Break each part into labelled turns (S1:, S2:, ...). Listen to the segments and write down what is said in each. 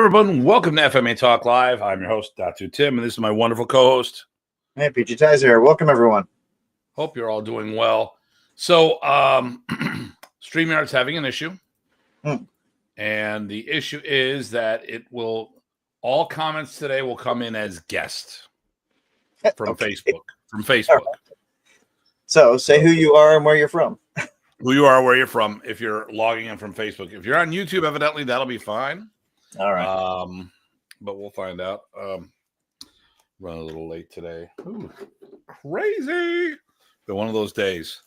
S1: everyone. Welcome to FMA Talk Live. I'm your host, Datu Tim, and this is my wonderful co-host.
S2: Hey, PG Ty's here. Welcome, everyone.
S1: Hope you're all doing well. So, StreamYard's having an issue, and the issue is that all comments today will come in as guests from Facebook.
S2: Right. So, say who you are and where you're from.
S1: Who you are, where you're from, if you're logging in from Facebook. If you're on YouTube, evidently, that'll be fine.
S2: All right.
S1: But we'll find out. Run a little late today. Ooh, crazy. Been one of those days.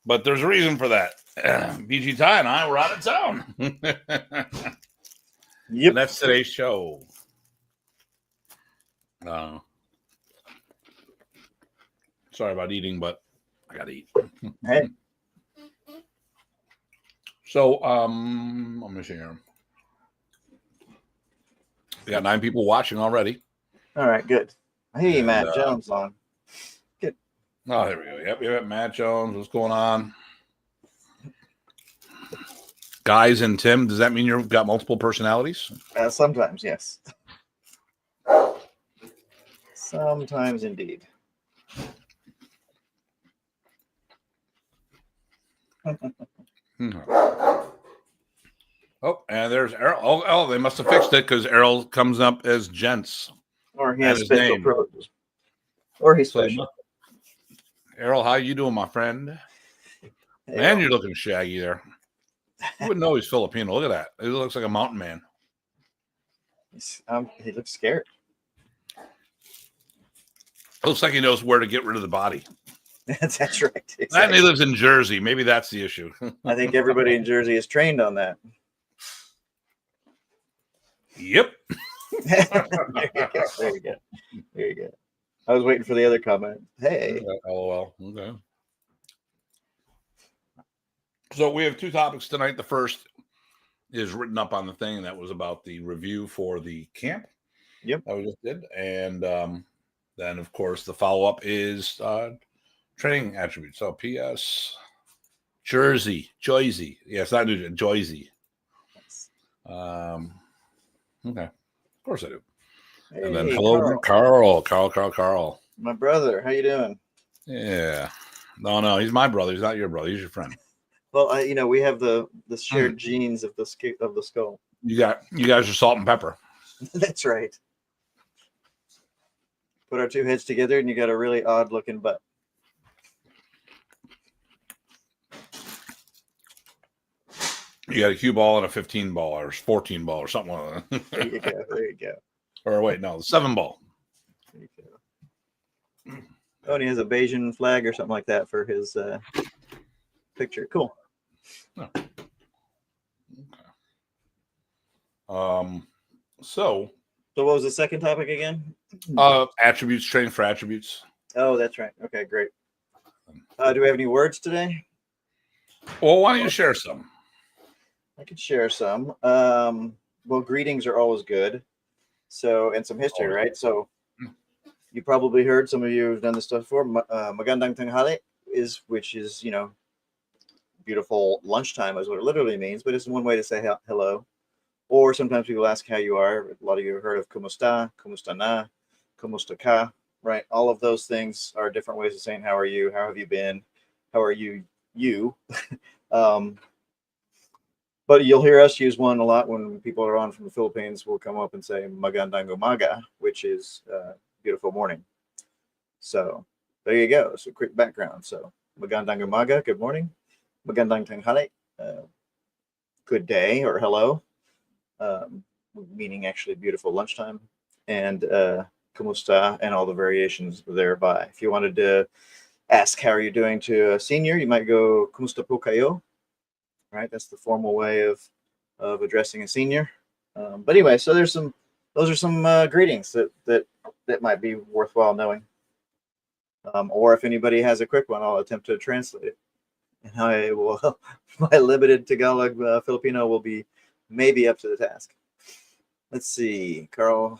S1: But there's a reason for that. BG Ty and I were out of town.
S2: Yep.
S1: And that's today's show. Sorry about eating, but I gotta eat.
S2: Hey.
S1: So I'm gonna see here. We got 9 people watching already.
S2: All right, good. Hey, Matt Jones on. Good.
S1: Oh, there we go. Yep, we got Matt Jones. What's going on? Guys and Tim, does that mean you've got multiple personalities?
S2: Sometimes, yes. Sometimes, indeed.
S1: Oh, and there's Errol. Oh, they must have fixed it because Errol comes up as Gents.
S2: Or he has special privileges. Or he's special.
S1: Errol, how you doing, my friend?
S2: Hey,
S1: Man, you're looking shaggy there. You wouldn't know he's Filipino. Look at that. He looks like a mountain man.
S2: He looks scared.
S1: Looks like he knows where to get rid of the body.
S2: That's right. Exactly.
S1: And he lives in Jersey. Maybe that's the issue.
S2: I think everybody in Jersey is trained on that.
S1: Yep.
S2: There you go. I was waiting for the other comment. Hey.
S1: LOL. Okay. So we have 2 topics tonight. The first is written up on the thing, and that was about the review for the camp.
S2: Yep.
S1: That we just did. And then, of course, the follow-up is training attributes. So P.S. Jersey. Yeah, it's not New Jersey. Okay. Of course I do.
S2: Hey,
S1: and then hello, Carl.
S2: My brother. How you doing?
S1: Yeah. No, he's my brother. He's not your brother. He's your friend.
S2: Well, we have the shared genes of the skull.
S1: You guys are salt and pepper.
S2: That's right. Put our 2 heads together, and you got a really odd looking butt.
S1: You got a cue ball and a 15 ball or 14 ball or something like that.
S2: There you go.
S1: Or wait, no, the 7 ball.
S2: There you go. Oh, and he has a Bayesian flag or something like that for his picture. Cool.
S1: Oh. Okay. So
S2: what was the second topic again?
S1: Attributes, training for attributes.
S2: Oh, that's right. Okay, great. Do we have any words today?
S1: Well, why don't you share some?
S2: I could share some. Well, greetings are always good. So, and some history, right? So, you probably heard, some of you have done this stuff before. Magandang tanghali which is, beautiful lunchtime is what it literally means, but it's one way to say hello. Or sometimes people ask how you are. A lot of you have heard of kumusta, kumusta na, kumusta ka, right? All of those things are different ways of saying how are you, how have you been, how are you. But you'll hear us use one a lot when people are on from the Philippines. We'll come up and say magandang umaga, which is beautiful morning. So there you go. So quick background. So magandang umaga, good morning. Magandang tanghali, good day or hello, meaning actually beautiful lunchtime. And kumusta and all the variations thereby. If you wanted to ask how are you doing to a senior, you might go kumusta po kayo. Right, that's the formal way of addressing a senior. But anyway, so those are some greetings that might be worthwhile knowing. Or if anybody has a quick one, I'll attempt to translate it. And I will, my limited Tagalog Filipino will be maybe up to the task. Let's see, Carl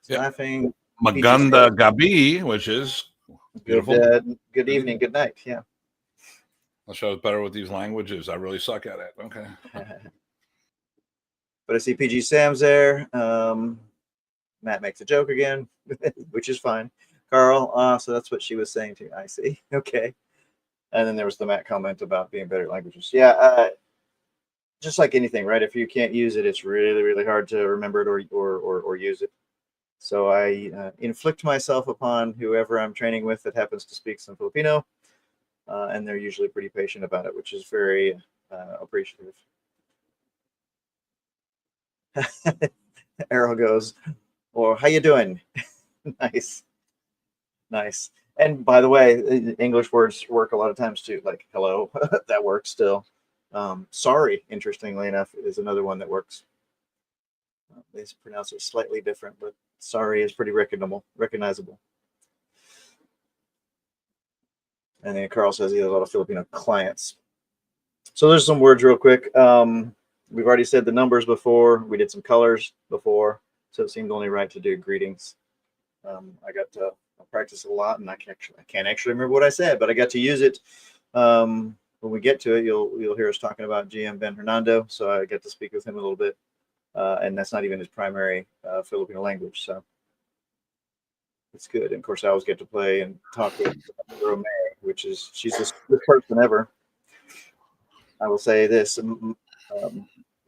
S2: is laughing.
S1: Maganda gabi, which is beautiful.
S2: Good evening, good night. Yeah.
S1: I'll show it better with these languages. I really suck at it. Okay.
S2: But I see PG Sam's there. Matt makes a joke again, which is fine. Carl, so that's what she was saying too. I see. Okay. And then there was the Matt comment about being better at languages. Yeah, just like anything, right? If you can't use it, it's really, really hard to remember it or use it. So I inflict myself upon whoever I'm training with that happens to speak some Filipino, and they're usually pretty patient about it, which is very appreciative. Arrow goes, or how you doing? Nice. Nice. And by the way, English words work a lot of times too, like hello, that works still. Sorry, interestingly enough, is another one that works. They pronounce it slightly different, but sorry is pretty recognizable. And then Carl says he has a lot of Filipino clients. So there's some words real quick. We've already said the numbers before. We did some colors before, so it seemed only right to do greetings. I got to practice a lot, and I can't actually remember what I said, but I got to use it. When we get to it, you'll hear us talking about GM Ben Hernando, so I get to speak with him a little bit, and that's not even his primary Filipino language, so it's good. And of course, I always get to play and talk with Remys, which is she's the sweetest person ever. I will say this: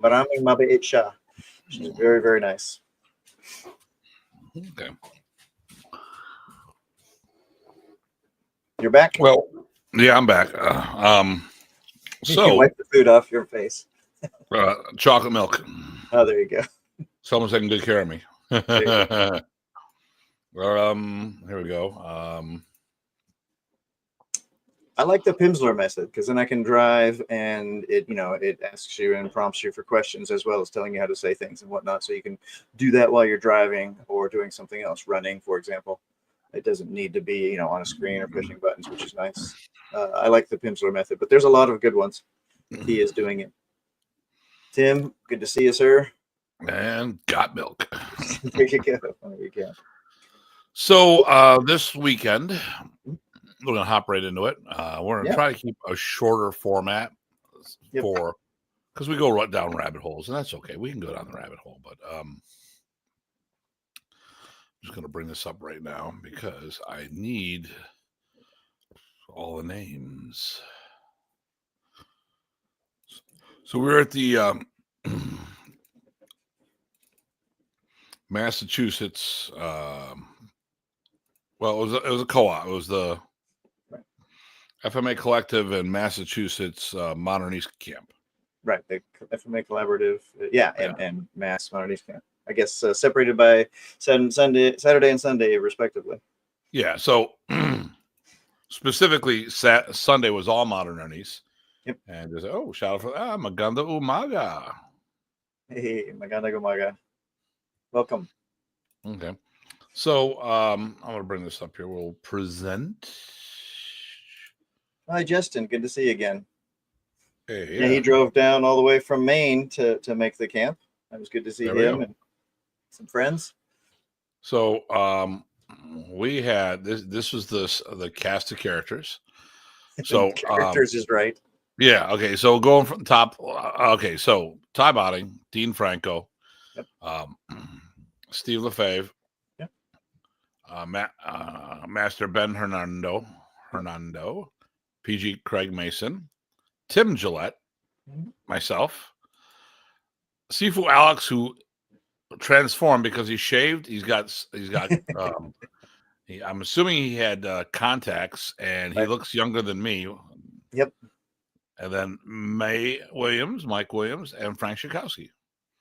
S2: maraming mabait siya. She's very, very nice.
S1: Okay.
S2: You're back?
S1: Well, yeah, I'm back.
S2: You can wipe the food off your face.
S1: Chocolate milk.
S2: Oh, there you go.
S1: Someone's taking good care of me. Here we go.
S2: I like the Pimsleur method because then I can drive and it asks you and prompts you for questions as well as telling you how to say things and whatnot. So you can do that while you're driving or doing something else, running, for example. It doesn't need to be, on a screen or pushing buttons, which is nice. I like the Pimsleur method, but there's a lot of good ones. He is doing it. Tim, good to see you, sir.
S1: And got milk.
S2: There you go. There you go.
S1: So this weekend, we're going to hop right into it. We're going to try to keep a shorter format because we go right down rabbit holes, and that's okay. We can go down the rabbit hole, but I'm just going to bring this up right now because I need all the names. So we're at the Massachusetts. Well, it was a co-op. It was the FMA Collective and Massachusetts Modern Arnis Camp.
S2: Right, the FMA Collaborative, and Mass Modern Arnis Camp. I guess separated by Saturday and Sunday, respectively.
S1: Yeah, so specifically, Sunday was all Modern Arnis.
S2: Yep.
S1: And there's shout out for Maganda Umaga.
S2: Hey, Maganda Umaga. Welcome.
S1: Okay. So I'm gonna bring this up here. We'll present.
S2: Hi, Justin. Good to see you again.
S1: Hey,
S2: yeah, he drove down all the way from Maine to make the camp. It was good to see him and some friends.
S1: So we had this was the cast of characters. So
S2: characters is right.
S1: Yeah. Okay. So going from the top. Okay. So Tye Botting, Dean Franco, Steve LaFave, Master Ben Hernando, PG Craig Mason, Tim Gillette, myself, Sifu Alex, who transformed because he shaved. He's got. I'm assuming he had contacts, and he looks younger than me.
S2: Yep.
S1: And then Mike Williams, and Frank Schikowski.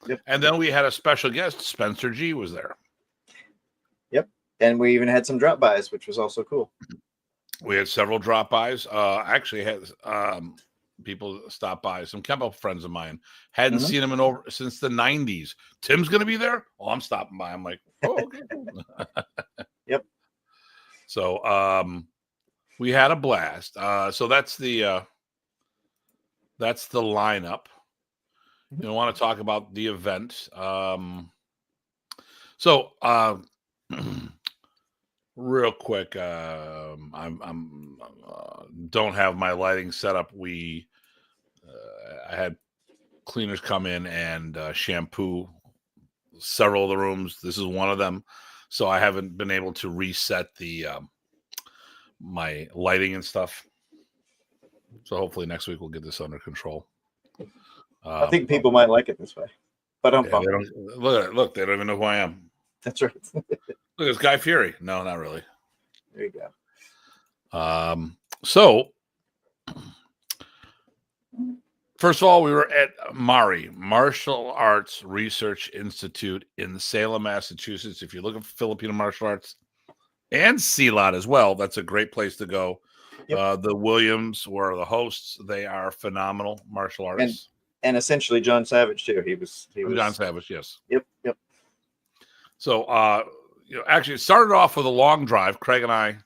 S2: Yep.
S1: And then we had a special guest, Spencer G was there.
S2: Yep. And we even had some drop-bys, which was also cool.
S1: We had several drop-bys. Actually had people stop by. Some Kempo friends of mine. Hadn't seen him since the 90s. Tim's going to be there? Oh, I'm stopping by. I'm like, oh, okay.
S2: Yep.
S1: So we had a blast. So that's the lineup. You want to talk about the event. So real quick, I'm don't have my lighting set up. I had cleaners come in and shampoo several of the rooms. This is one of them. So I haven't been able to reset the my lighting and stuff. So hopefully next week we'll get this under control.
S2: I think people might like it this way. But
S1: look, they don't even know who I am.
S2: That's right.
S1: Look, it's Guy Fieri. No, not really.
S2: There you go.
S1: So first of all, we were at MARI, Martial Arts Research Institute in Salem, Massachusetts. If you look at Filipino martial arts and CLOT as well, that's a great place to go. Yep. The Williams were the hosts. They are phenomenal martial artists.
S2: And essentially John Savage too. He was
S1: John Savage, yes.
S2: Yep.
S1: So actually it started off with a long drive. Craig and I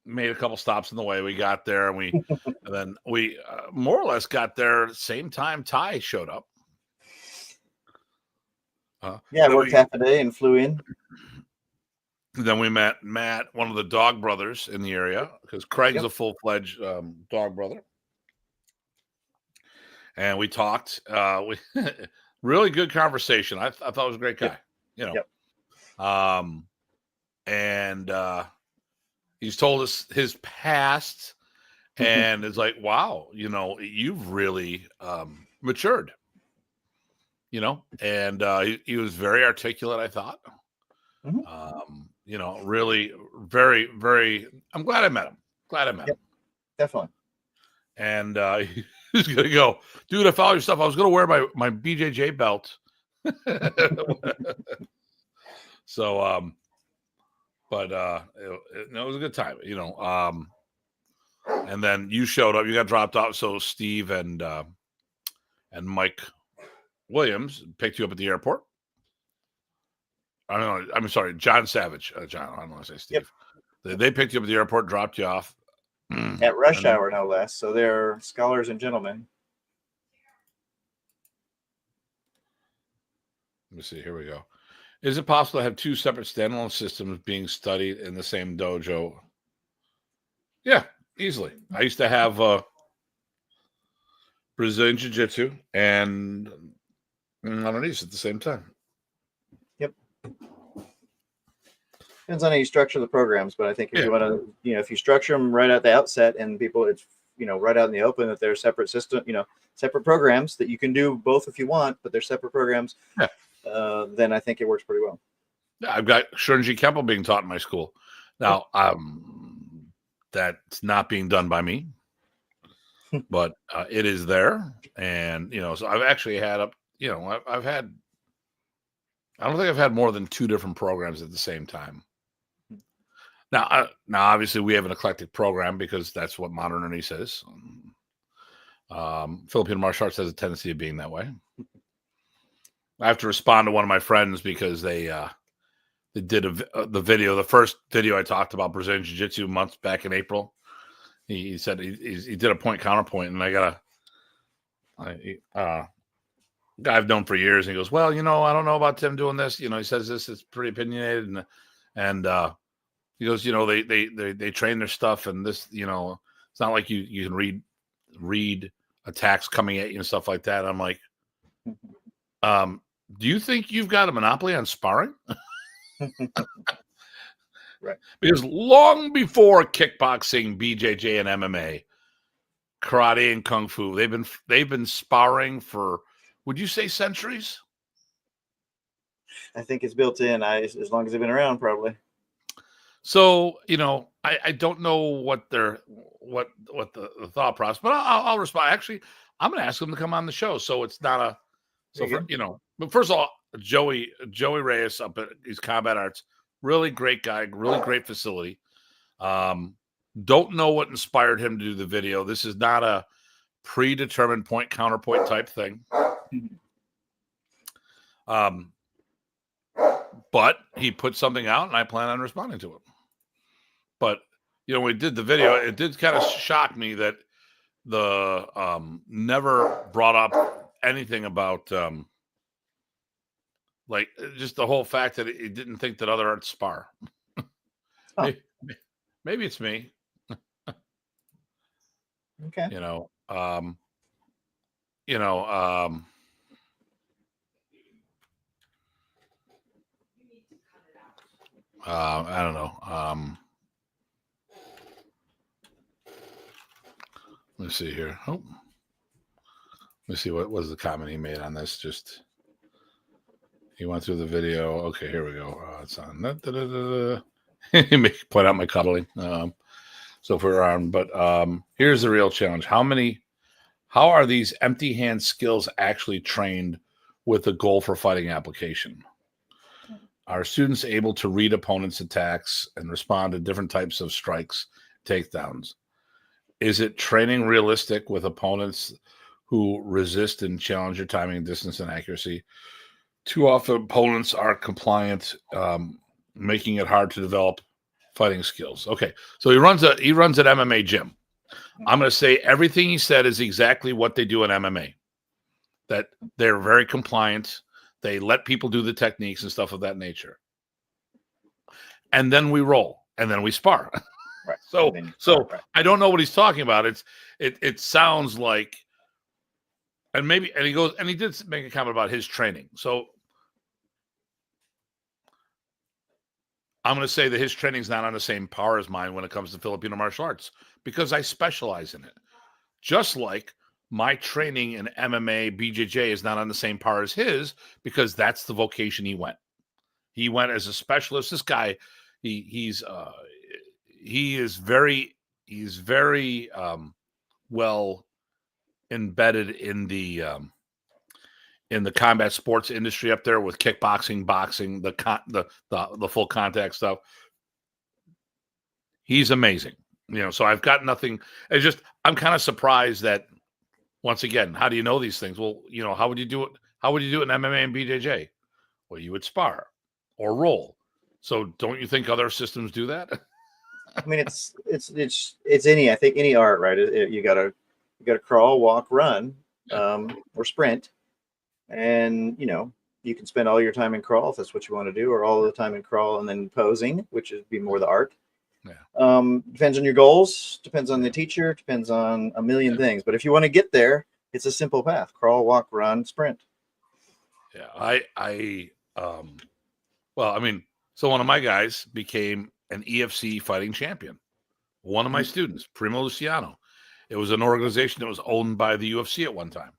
S1: made a couple stops in the way. We got there and then we more or less got there same time Ty showed up.
S2: I worked half a day and flew in.
S1: Then we met Matt, one of the dog brothers in the area, because Craig's a full-fledged dog brother. And we talked. Really good conversation. I thought it was a great guy. And he's told us his past, and it's like, wow, you've really matured. And he was very articulate, I thought. Really very, very, I'm glad I met him. Him.
S2: Definitely.
S1: And he's going to go, dude, I followed your stuff. I was going to wear my BJJ belt. So, but it was a good time, and then you showed up, you got dropped off. So Steve and Mike Williams picked you up at the airport. I'm sorry, John Savage. John, I don't want to say Steve. Yep. They picked you up at the airport, dropped you off.
S2: At rush hour, no less. So they're scholars and gentlemen.
S1: Let me see. Here we go. Is it possible to have two separate standalone systems being studied in the same dojo? Yeah, easily. I used to have Brazilian Jiu-Jitsu and Arnis at the same time.
S2: Yep. Depends on how you structure the programs, but I think if you want to, if you structure them right at the outset and people, it's, right out in the open that they're separate system, separate programs that you can do both if you want, but they're separate programs. Yeah. Then I think it works pretty well.
S1: Yeah, I've got Shunji Kempo being taught in my school. Now, that's not being done by me, but it is there. And, so I've actually had I've had, I don't think I've had more than two different programs at the same time. Now, obviously we have an eclectic program because that's what Modern Arnis is. Filipino martial arts has a tendency of being that way. I have to respond to one of my friends because they did the video. The first video I talked about Brazilian Jiu-Jitsu months back in April. He said he did a point counterpoint, and I got guy I've known for years, and he goes, "Well, I don't know about Tim doing this. He says this is pretty opinionated, and he goes, they train their stuff, and this, it's not like you can read attacks coming at you and stuff like that." I'm like, do you think you've got a monopoly on sparring?
S2: Right.
S1: Because long before kickboxing, BJJ, and MMA, karate and kung fu, they've been sparring for, would you say, centuries?
S2: I think it's built in. As long as they've been around, probably.
S1: So I don't know what the thought process, but I'll respond. Actually, I'm going to ask them to come on the show, so it's not a. So for, but first of all, Joey Reyes up at his Combat Arts, really great guy, really great facility. Don't know what inspired him to do the video. This is not a predetermined point counterpoint type thing. But he put something out, and I plan on responding to it. But when we did the video, it did kind of shock me that the never brought up anything about like just the whole fact that it didn't think that other arts spar. Maybe it's me.
S2: Okay.
S1: you know, I don't know. Let's see here. Oh, let's see what was the comment he made on this. Just he went through the video. Okay, here we go. It's on. He may point out my cuddling. So for arm, but here's the real challenge. How are these empty hand skills actually trained with a goal for fighting application? Are students able to read opponents' attacks and respond to different types of strikes, takedowns? Is it training realistic with opponents who resist and challenge your timing, distance, and accuracy? Too often, opponents are compliant, making it hard to develop fighting skills. Okay, so he runs an MMA gym. I'm going to say everything he said is exactly what they do in MMA. That they're very compliant. They let people do the techniques and stuff of that nature. And then we roll, and then we spar.
S2: Right.
S1: So
S2: right.
S1: I don't know what he's talking about. It sounds like, and he did make a comment about his training. So I'm going to say that his training is not on the same par as mine when it comes to Filipino martial arts, because I specialize in it. Just like my training in MMA, BJJ is not on the same par as his, because that's the vocation he went. He went as a specialist. This guy, he's very well embedded in the combat sports industry up there with kickboxing, boxing, the full contact stuff. He's amazing. So I've got nothing. It's just, I'm kind of surprised that, once again, how do you know these things? Well, how would you do it? How would you do it in MMA and BJJ? Well, you would spar or roll. So don't you think other systems do that?
S2: I mean, it's any art, right? You gotta crawl, walk, run, or sprint, and you can spend all your time in crawl if that's what you want to do, or all the time in crawl and then posing, which would be more the art. Yeah. Depends on your goals, depends on the teacher, depends on a million things. But if you want to get there, it's a simple path: crawl, walk, run, sprint.
S1: Yeah, well, I mean, so one of my guys became an EFC fighting champion. One of my students, Primo Luciano. It was an organization that was owned by the UFC at one time.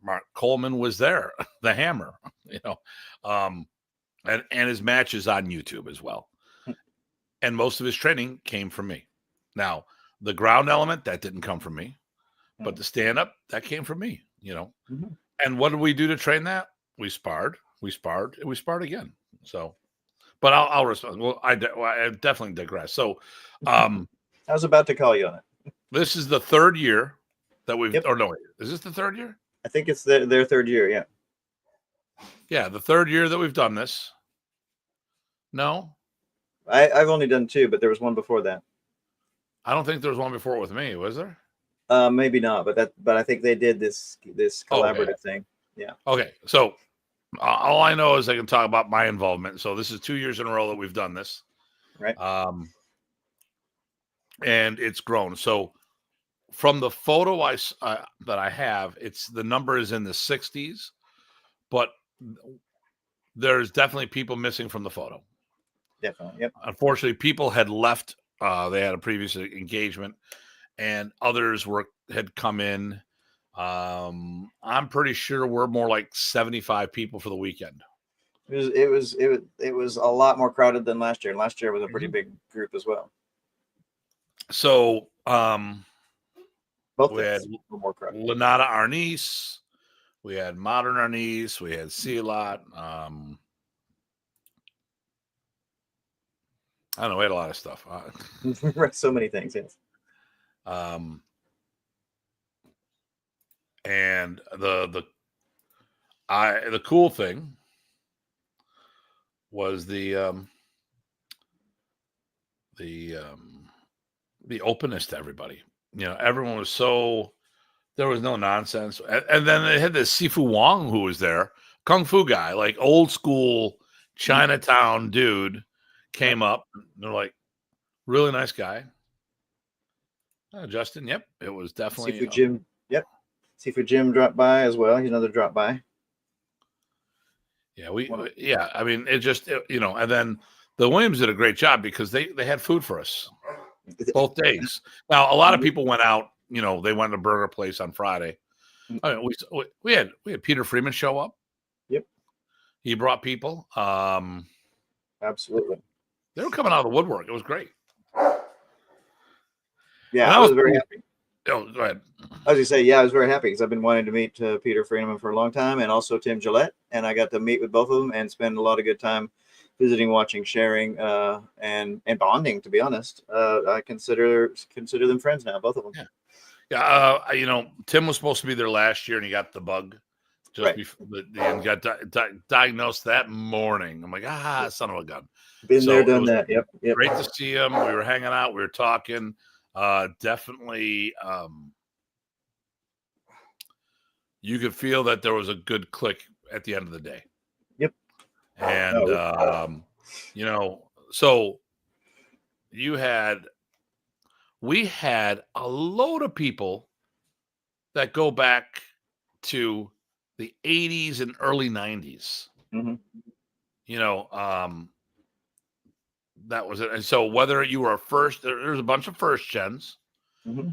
S1: Mark Coleman was there, the Hammer, and his match is on YouTube as well. And most of his training came from me. Now, the ground element, that didn't come from me, but the stand-up, that came from me, Mm-hmm. And what did we do to train that? We sparred, and we sparred again. So, but I'll respond. Well, I definitely digress. So,
S2: I was about to call you on it.
S1: This is the third year that we've, or no, is this the third year?
S2: I think it's their third year. Yeah.
S1: Yeah. The third year that we've done this. No,
S2: I've only done 2, but there was one before that.
S1: I don't think there was one before it with me. Was there?
S2: Maybe not, but I think they did this collaborative thing. Yeah.
S1: Okay. So all I know is I can talk about my involvement. So this is 2 years in a row that we've done this.
S2: Right.
S1: And it's grown. So from the photo that I have, the number is in the 60s, but there's definitely people missing from the photo.
S2: Definitely. Yep.
S1: Unfortunately, people had left. They had a previous engagement, and others had come in. I'm pretty sure we're more like 75 people for the weekend.
S2: It was a lot more crowded than last year. Last year was a pretty big group as well.
S1: So
S2: both
S1: we had
S2: more crowded.
S1: Lanata Arnis, we had Modern Arnis, we had Gillette. I don't know. We had a lot of stuff.
S2: So many things. Yes.
S1: And the cool thing was the openness to everybody. Everyone was there was no nonsense. And then they had this Sifu Wong who was there, Kung Fu guy, like old school Chinatown dude, came up. They're like, really nice guy. Justin, yep. It was definitely
S2: Sifu Jim. Yep. Seafood Jim dropped by as well. He's another drop by.
S1: Yeah, I mean, and then the Williams did a great job because they had food for us both days. Now, a lot of people went out, they went to a burger place on Friday. I mean, we had Peter Freeman show up.
S2: Yep.
S1: He brought people.
S2: Absolutely.
S1: They were coming out of the woodwork. It was great.
S2: Yeah, I was very happy.
S1: Oh, go ahead.
S2: I was going to say, I was very happy because I've been wanting to meet Peter Frean for a long time, and also Tim Gillette, and I got to meet with both of them and spend a lot of good time visiting, watching, sharing, and bonding. To be honest, I consider them friends now, both of them.
S1: Yeah. Tim was supposed to be there last year, and he got the bug just before and got diagnosed that morning. I'm like, son of a gun.
S2: Been there, done that. Yep.
S1: Great to see him. We were hanging out. We were talking. Definitely. You could feel that there was a good click at the end of the day.
S2: Yep.
S1: And, so we had a load of people that go back to the 80s and early 90s.
S2: Mm-hmm.
S1: That was it. And so whether you were there's a bunch of first gens.
S2: Mm-hmm.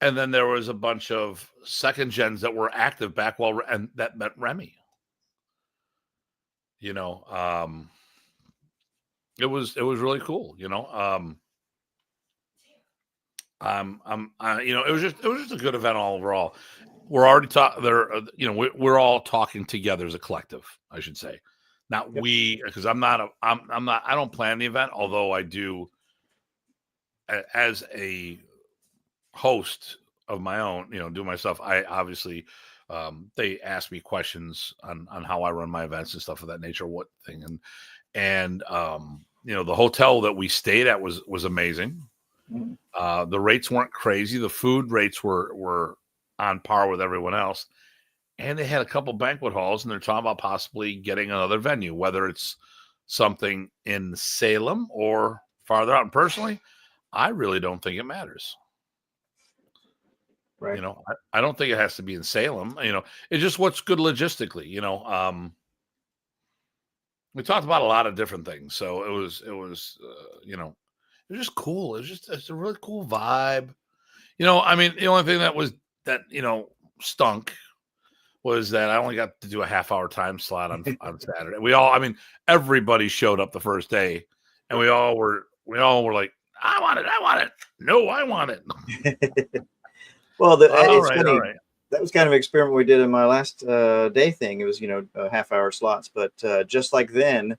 S1: And then there was a bunch of second gens that were active back and that met Remy. It was really cool. It was just a good event all overall. We're already we're all talking together as a collective, I should say. Not we, because I don't plan the event, although I do as a host of my own, do myself. I obviously, they ask me questions on how I run my events and stuff of that nature, what thing. And the hotel that we stayed at was amazing. Mm-hmm. The rates weren't crazy. The food rates were on par with everyone else. And they had a couple banquet halls, and they're talking about possibly getting another venue, whether it's something in Salem or farther out. And personally, I really don't think it matters.
S2: Right.
S1: I don't think it has to be in Salem. It's just what's good logistically. We talked about a lot of different things, so it was just cool. It's a really cool vibe. The only thing that stunk was that I only got to do a half-hour time slot on Saturday. Everybody showed up the first day, and we all were like, I want it. No, I want it.
S2: Well, it's funny. Right. That was kind of an experiment we did in my last day thing. It was, half-hour slots, but just like then,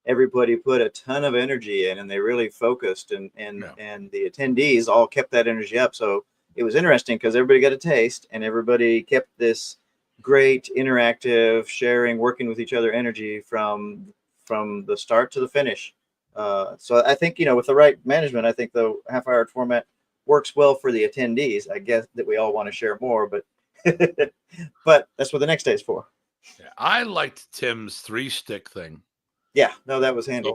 S2: everybody put a ton of energy in, and they really focused, and the attendees all kept that energy up. So it was interesting because everybody got a taste, and everybody kept this great interactive sharing, working with each other energy from the start to the finish. So I think, with the right management, I think the half-hour format works well for the attendees. I guess that we all want to share more, but but that's what the next day is for.
S1: Yeah, I liked Tim's 3-stick thing.
S2: Yeah, no, that was handy.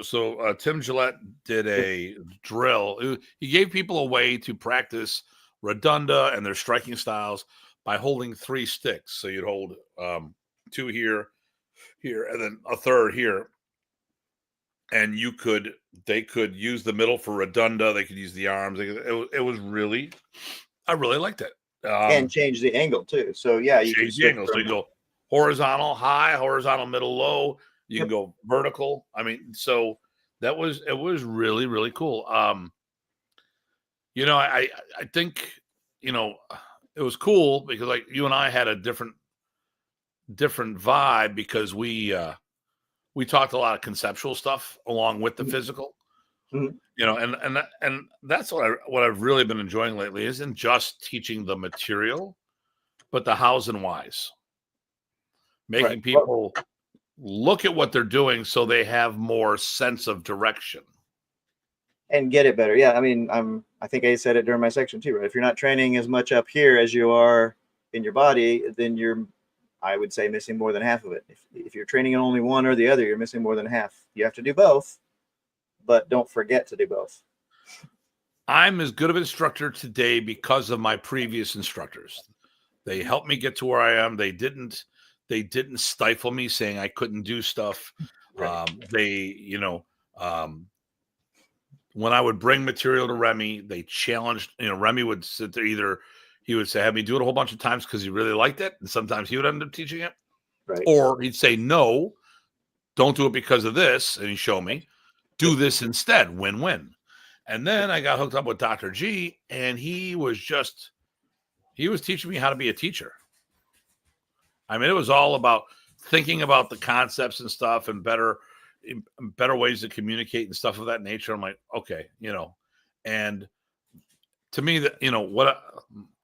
S1: So Tim Gillette did a drill. He gave people a way to practice Redunda and their striking styles by holding 3 sticks. So you'd hold 2 here, and then a third here. And they could use the middle for Redunda. They could use the arms. It was really, I really liked it.
S2: And change the angle too. So you
S1: change the angle. So you go horizontal, high, horizontal, middle, low. You can go vertical. So it was really, really cool. I think, it was cool because like you and I had a different vibe because we talked a lot of conceptual stuff along with the physical, and that's what I've really been enjoying lately isn't just teaching the material, but the hows and whys, making people look at what they're doing so they have more sense of direction
S2: and get it better. Yeah. I think I said it during my section too, right? If you're not training as much up here as you are in your body, then you're, I would say, missing more than half of it. If you're training in only one or the other, you're missing more than half. You have to do both, but don't forget to do both.
S1: I'm as good of an instructor today because of my previous instructors. They helped me get to where I am. They didn't stifle me saying I couldn't do stuff.
S2: Right.
S1: When I would bring material to Remy, they challenged, Remy would sit there, he would say, have me do it a whole bunch of times because he really liked it. And sometimes he would end up teaching it.
S2: Right.
S1: Or he'd say, no, don't do it because of this. And he'd show me, do this instead, win-win. And then I got hooked up with Dr. G, and he was teaching me how to be a teacher. I mean, it was all about thinking about the concepts and stuff and better ways to communicate and stuff of that nature. I'm like, okay, and to me that,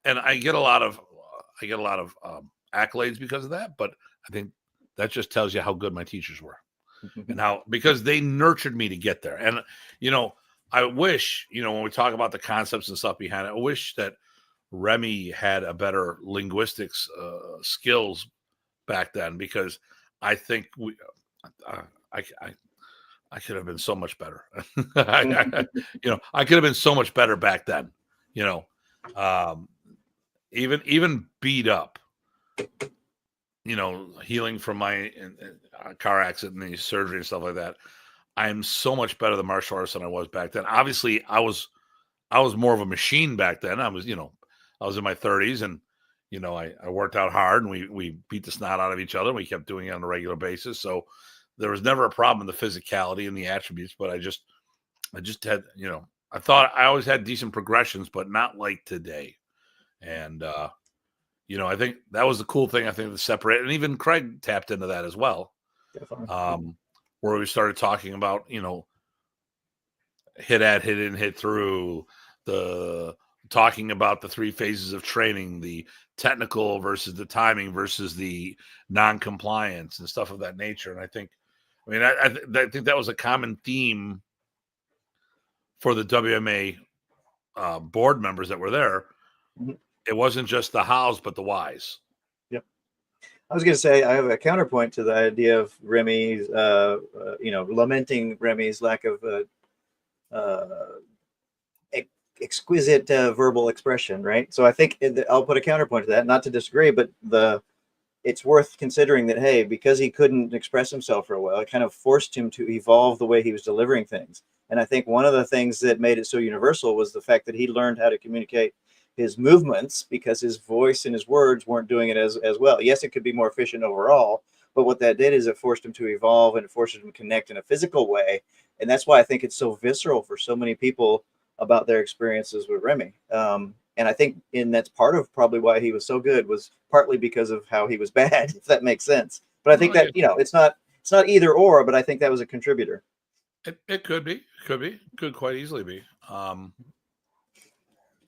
S1: and I get a lot of accolades because of that, but I think that just tells you how good my teachers were and because they nurtured me to get there. And, I wish, when we talk about the concepts and stuff behind it, I wish that Remy had a better linguistics skills back then, because I think I could have been so much better. I could have been so much better back then. Even beat up. Healing from my car accident and surgery and stuff like that. I'm so much better than martial artist than I was back then. Obviously, I was more of a machine back then. I was in my 30s, and I worked out hard, and we beat the snot out of each other. We kept doing it on a regular basis, so there was never a problem in the physicality and the attributes. But I just had, I thought I always had decent progressions, but not like today. And I think that was the cool thing. I think to separate, and even Craig tapped into that as well. Where we started talking about, hit in, hit through, talking about the 3 phases of training, the technical versus the timing versus the non-compliance and stuff of that nature. And I think that was a common theme for the WMA board members that were there. Mm-hmm. It wasn't just the hows, but the whys.
S2: Yep. I was going to say, I have a counterpoint to the idea of Remy's, lamenting Remy's lack of exquisite verbal expression, right? So I think I'll put a counterpoint to that, not to disagree, but it's worth considering that, hey, because he couldn't express himself for a while, it kind of forced him to evolve the way he was delivering things. And I think one of the things that made it so universal was the fact that he learned how to communicate his movements, because his voice and his words weren't doing it as well. Yes, it could be more efficient overall, but what that did is it forced him to evolve, and it forced him to connect in a physical way. And that's why I think it's so visceral for so many people about their experiences with Remy. And I think that's part of probably why he was so good, was partly because of how he was bad, if that makes sense. But I think it's not either or, but I think that was a contributor.
S1: It could be, could quite easily be.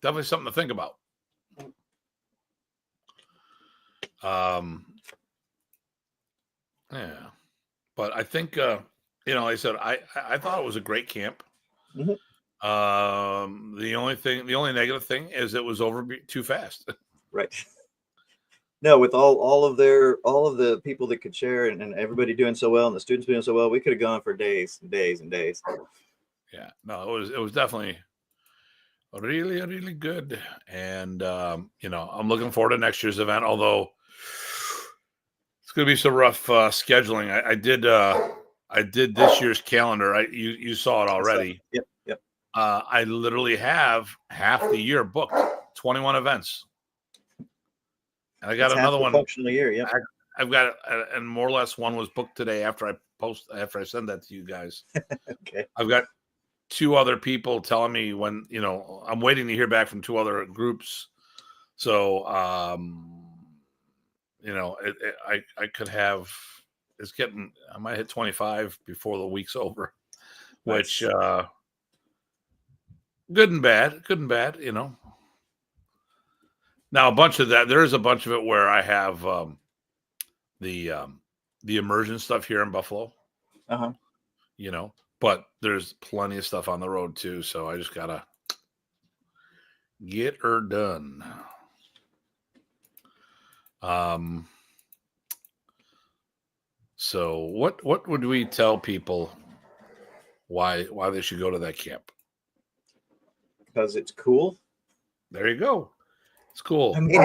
S1: Definitely something to think about. Yeah, but I think like I said, I thought it was a great camp. Mm-hmm. The only negative thing is it was over too fast.
S2: Right. No, with all of the people that could share, and everybody doing so well, and the students doing so well, we could have gone for days and days and days.
S1: Yeah, no, it was definitely really, really good. And I'm looking forward to next year's event, although it's going to be some rough scheduling. I did this year's calendar. You saw it already.
S2: Yep.
S1: I literally have half the year booked, 21 events. And I got another one.
S2: Functional year, yeah.
S1: I've got, and more or less one was booked today after I send that to you guys.
S2: Okay.
S1: I've got 2 other people telling me when, I'm waiting to hear back from 2 other groups. So, I could have, I might hit 25 before the week's over, which, good and bad. Now, there's a bunch of it where I have the immersion stuff here in Buffalo.
S2: Uh-huh.
S1: But there's plenty of stuff on the road too, so I just gotta get her done. So what would we tell people why they should go to that camp?
S2: Because it's cool.
S1: There you go. It's cool.
S2: I mean,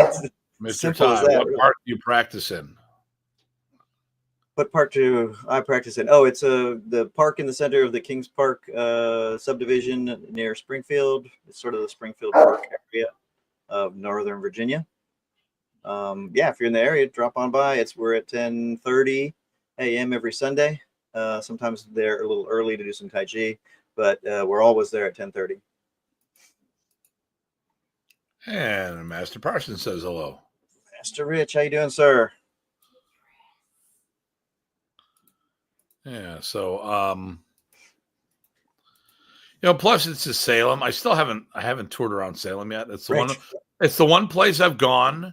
S1: Mr.
S2: Simple as
S1: Ty,
S2: that,
S1: what
S2: really.
S1: part do you practice in?
S2: What park do I practice in? Oh, it's the park in the center of the Kings Park subdivision near Springfield. It's sort of the Springfield Park area of Northern Virginia. Yeah, if you're in the area, drop on by. We're at 10:30 a.m. every Sunday. Sometimes they're a little early to do some Tai Chi, but we're always there at 10:30.
S1: And Master Parsons says hello.
S2: Master Rich, how you doing, sir?
S1: Yeah, so plus it's a Salem. I haven't toured around Salem yet. It's the one place I've gone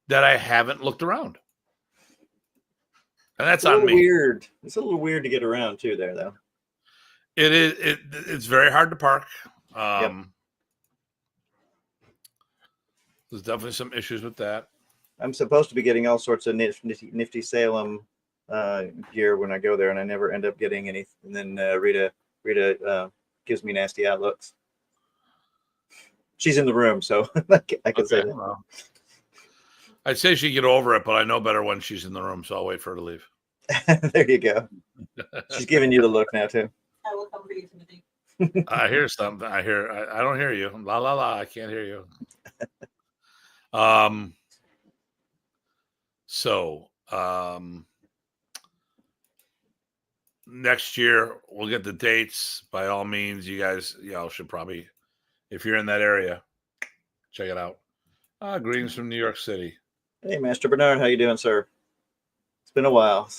S1: that I haven't looked around. And that's on me.
S2: Weird. It's a little weird to get around too there, though.
S1: It is. It's very hard to park.
S2: Yep.
S1: There's definitely some issues with that.
S2: I'm supposed to be getting all sorts of nifty Salem gear when I go there, and I never end up getting anything. And then Rita gives me nasty outlooks. She's in the room, so I can say that.
S1: Well, I'd say she get over it, but I know better when she's in the room, so I'll wait for her to leave.
S2: There you go. She's giving you the look now too.
S3: I will come for you, Timothy.
S1: I hear something. I don't hear you. La la la. I can't hear you. Next year we'll get the dates. By all means, you guys, y'all should probably, if you're in that area, check it out. Greetings from New York City.
S2: Hey, Master Bernard, how you doing, sir? It's been a while.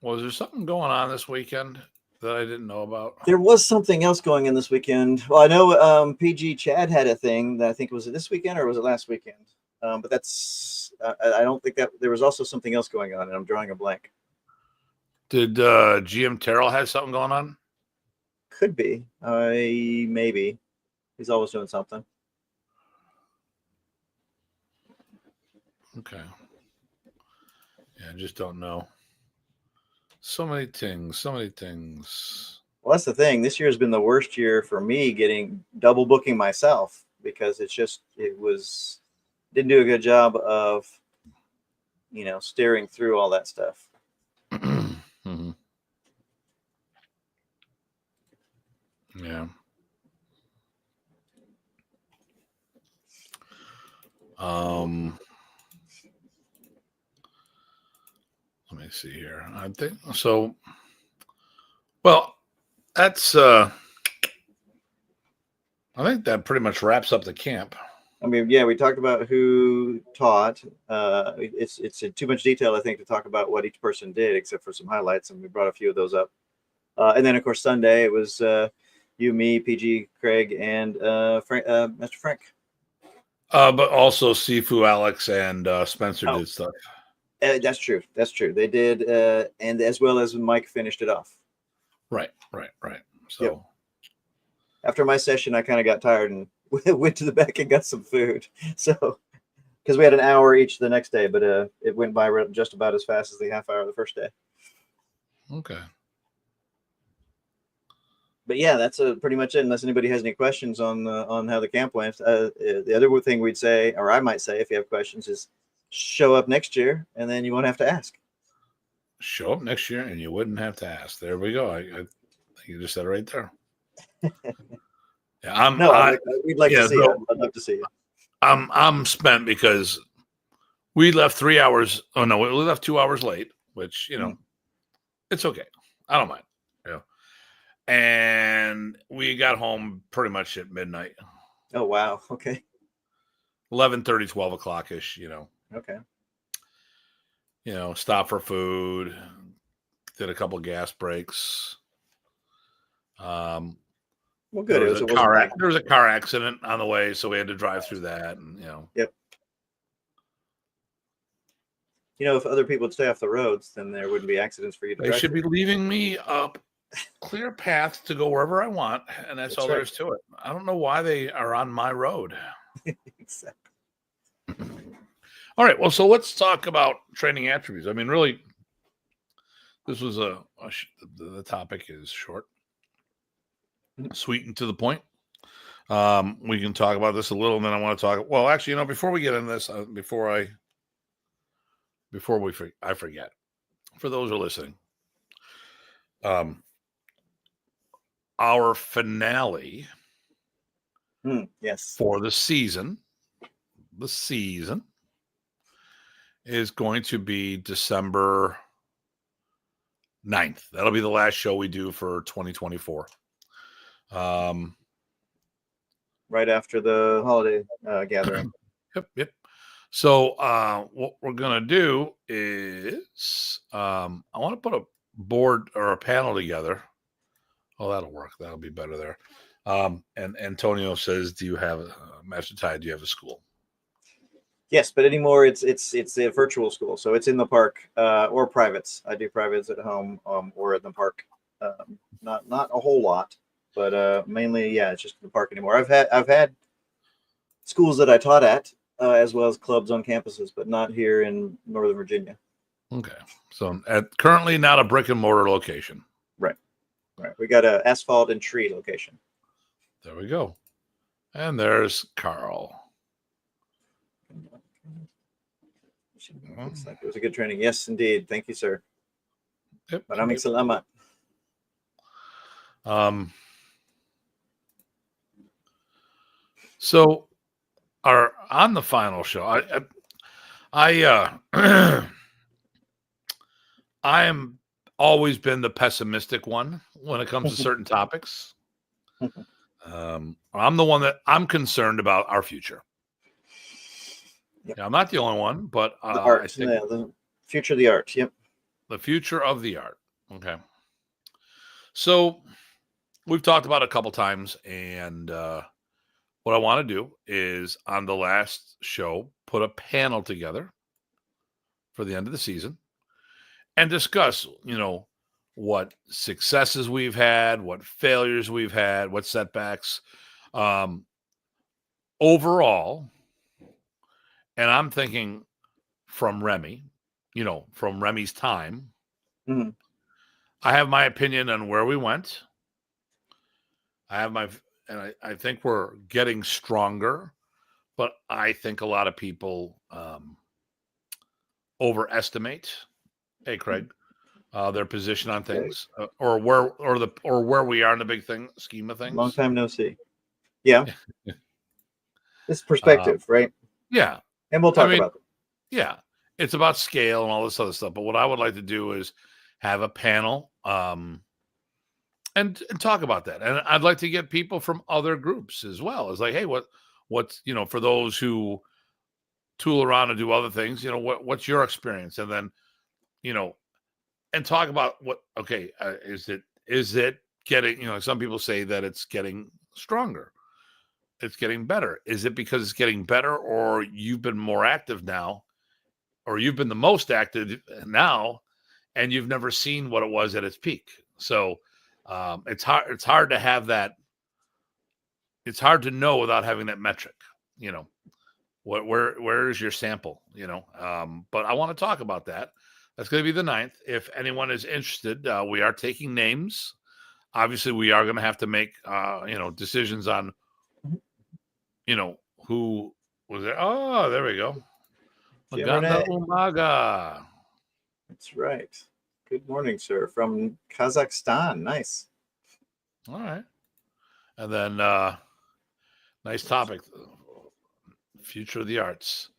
S1: Was there something going on this weekend that I didn't know about?
S2: There was something else going on this weekend. Well, I know PG Chad had a thing that I think was it this weekend or was it last weekend? But that's I don't think that there was also something else going on, and I'm drawing a blank.
S1: Did GM Terrell have something going on?
S2: Could be. Maybe. He's always doing something.
S1: Okay. Yeah, I just don't know. So many things.
S2: Well, that's the thing. This year has been the worst year for me getting double booking myself because didn't do a good job of, steering through all that stuff.
S1: Mm-hmm. Yeah. Let me see here. I think so. Well, that's I think that pretty much wraps up the camp.
S2: I mean, yeah, we talked about who taught. It's in too much detail, I think, to talk about what each person did, except for some highlights, and we brought a few of those up. And then, of course, Sunday it was you, me, PG, Craig, and Mr. Frank.
S1: But also Sifu, Alex, and Spencer did stuff.
S2: That's true. They did, and as well as Mike finished it off.
S1: Right. So
S2: yep. After my session, I kind of got tired and went to the back and got some food. So, because we had an hour each the next day, but it went by just about as fast as the half hour the first day.
S1: Okay.
S2: But yeah, that's pretty much it. Unless anybody has any questions on how the camp went. The other thing we'd say, or I might say, if you have questions, is show up next year, and then you won't have to ask.
S1: Show up next year, and you wouldn't have to ask. There we go. I think you just said it right there. Yeah,
S2: we'd like to see you. I'd love to see you.
S1: I'm spent because we left 3 hours. Oh no, we left 2 hours late, which it's okay. I don't mind. And we got home pretty much at midnight.
S2: Oh wow. Okay.
S1: 11:30, 12 o'clock ish.
S2: Okay.
S1: Stop for food. Did a couple gas breaks.
S2: Well, good.
S1: There was a car accident on the way, so we had to drive through that. And
S2: Yep. If other people would stay off the roads, then there wouldn't be accidents for you to drive.
S1: They should be leaving me up clear path to go wherever I want, and that's all there is to it. I don't know why they are on my road.
S2: Exactly.
S1: All right. Well, so let's talk about training attributes. I mean, really, this was the topic is short, sweet, and to the point. We can talk about this a little, and then I want to talk. Well, actually, before we get into this, I forget. For those who are listening, our finale,
S2: yes,
S1: for the season is going to be December 9th. That'll be the last show we do for 2024.
S2: Right after the holiday gathering.
S1: Yep. So what we're gonna do is I want to put a board or a panel together. Oh, that'll work. That'll be better there. And Antonio says, "Do you have Master Ty? Do you have a school?"
S2: Yes, but anymore it's a virtual school, so it's in the park or privates. I do privates at home or at the park. Not a whole lot, but mainly it's just in the park anymore. I've had schools that I taught at as well as clubs on campuses, but not here in Northern Virginia.
S1: Okay, so currently not a brick and mortar location.
S2: Right. We got a asphalt and tree location.
S1: There we go, and there's Carl.
S2: Looks like it was a good training. Yes, indeed. Thank you, sir.
S1: Yep.
S2: Maraming salamat.
S1: So on the final show, I am always been the pessimistic one when it comes to certain topics. I'm the one that I'm concerned about our future.
S2: Yep.
S1: Yeah, I'm not the only one, but
S2: the art.
S1: I think
S2: the future of the art. Yep.
S1: The future of the art. Okay. So we've talked about it a couple times, and what I want to do is on the last show, put a panel together for the end of the season and discuss, what successes we've had, what failures we've had, what setbacks overall. And I'm thinking from Remy, from Remy's time, I have my opinion on where we went. I think we're getting stronger, but I think a lot of people overestimate. Hey, Craig, their position on things, or where we are in the big scheme of things.
S2: Long time no see. Yeah, this perspective, right?
S1: Yeah,
S2: and we'll talk about it.
S1: Yeah, it's about scale and all this other stuff. But what I would like to do is have a panel and talk about that. And I'd like to get people from other groups as well. It's like, hey, what's for those who tool around and do other things, what's your experience? And then, and talk about is it getting, some people say that it's getting stronger. It's getting better. Is it because it's getting better, or you've been more active now, or you've been the most active now, and you've never seen what it was at its peak? So it's hard to have that. It's hard to know without having that metric. Where is your sample? But I want to talk about that. That's going to be the 9th. If anyone is interested, we are taking names. Obviously, we are going to have to make decisions on who was there. Oh, there we go. Maganda umaga.
S2: That's right. Good morning, sir. From Kazakhstan. Nice.
S1: All right. And then nice topic. Future of the arts.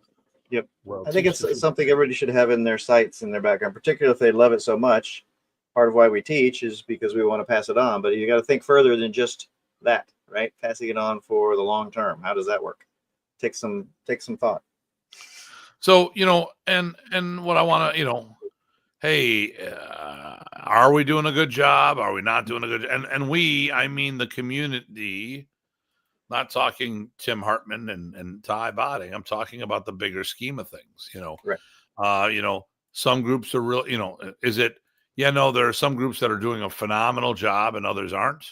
S2: Yep. I think it's something everybody should have in their sights, in their background, particularly if they love it so much. Part of why we teach is because we want to pass it on, but you got to think further than just that, right? Passing it on for the long term. How does that work? Take some thought.
S1: So, and what I want to, hey, are we doing a good job? Are we not doing a good job? And we, I mean the community, not talking Tim Hartman and Tye Botting. I'm talking about the bigger scheme of things,
S2: Right.
S1: Some groups are real, is it, there are some groups that are doing a phenomenal job and others aren't.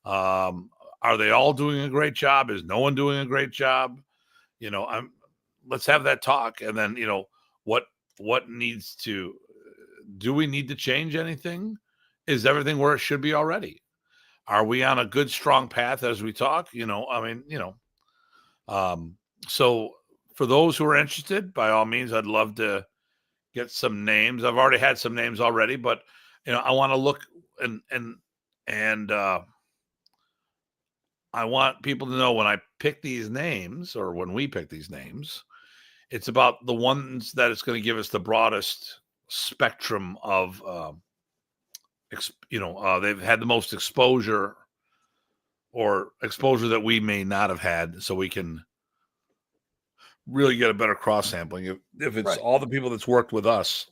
S1: Are they all doing a great job? Is no one doing a great job? Let's have that talk. And then, what needs do we need to change anything? Is everything where it should be already? are we on a good, strong path as we talk? So for those who are interested, by all means, I'd love to get some names. I've already had some names already, but I want to look and I want people to know when I pick these names, or when we pick these names, it's about the ones that it's going to give us the broadest spectrum of, they've had the most exposure, or exposure that we may not have had, so we can really get a better cross sampling. If it's
S2: Right.
S1: all the people that's worked with us,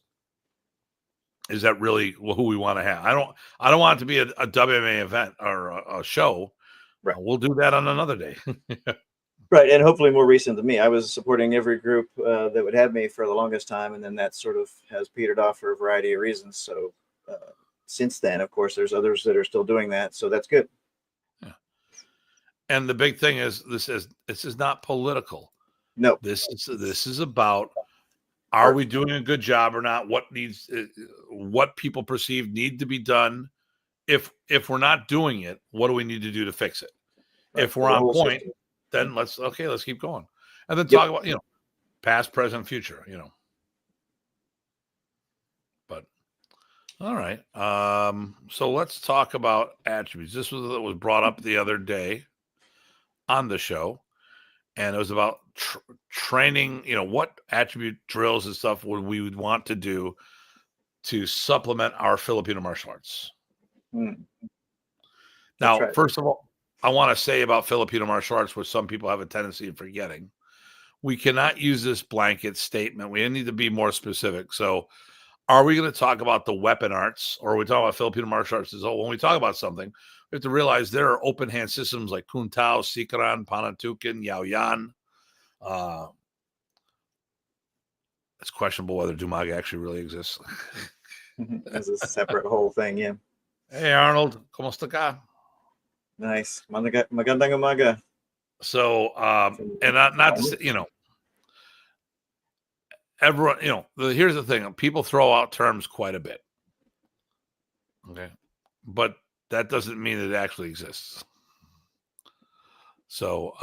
S1: is that really who we want to have? I don't want it to be a WMA event or a show.
S2: Right.
S1: We'll do that on another day.
S2: Right, and hopefully more recent than me. I was supporting every group that would have me for the longest time, and then that sort of has petered off for a variety of reasons. So since then, of course, there's others that are still doing that, so that's good.
S1: Yeah. And the big thing is, this is not political.
S2: No,
S1: this is about, are we doing a good job or not? What people perceive need to be done. If we're not doing it, what do we need to do to fix it? Right. If we're on point, then let's keep going. And then talk about, past, present, future, But all right. So let's talk about attributes. This was brought up the other day on the show, and it was about training, what attribute drills and stuff we would want to do to supplement our Filipino martial arts. Now, right. First of all, I want to say about Filipino martial arts, which some people have a tendency of forgetting, we cannot use this blanket statement. We need to be more specific. So are we going to talk about the weapon arts, or are we talking about Filipino martial arts? When we talk about something, we have to realize there are open hand systems like Kung Tao, Sikaran, Panantukan, Yao Yan. It's questionable whether Dumaga actually really exists.
S2: As a separate whole thing, yeah.
S1: Hey, Arnold. ¿Cómo está?
S2: Nice. Magandang umaga.
S1: So, and not to say, everyone, here's the thing. People throw out terms quite a bit. Okay. But that doesn't mean it actually exists. So,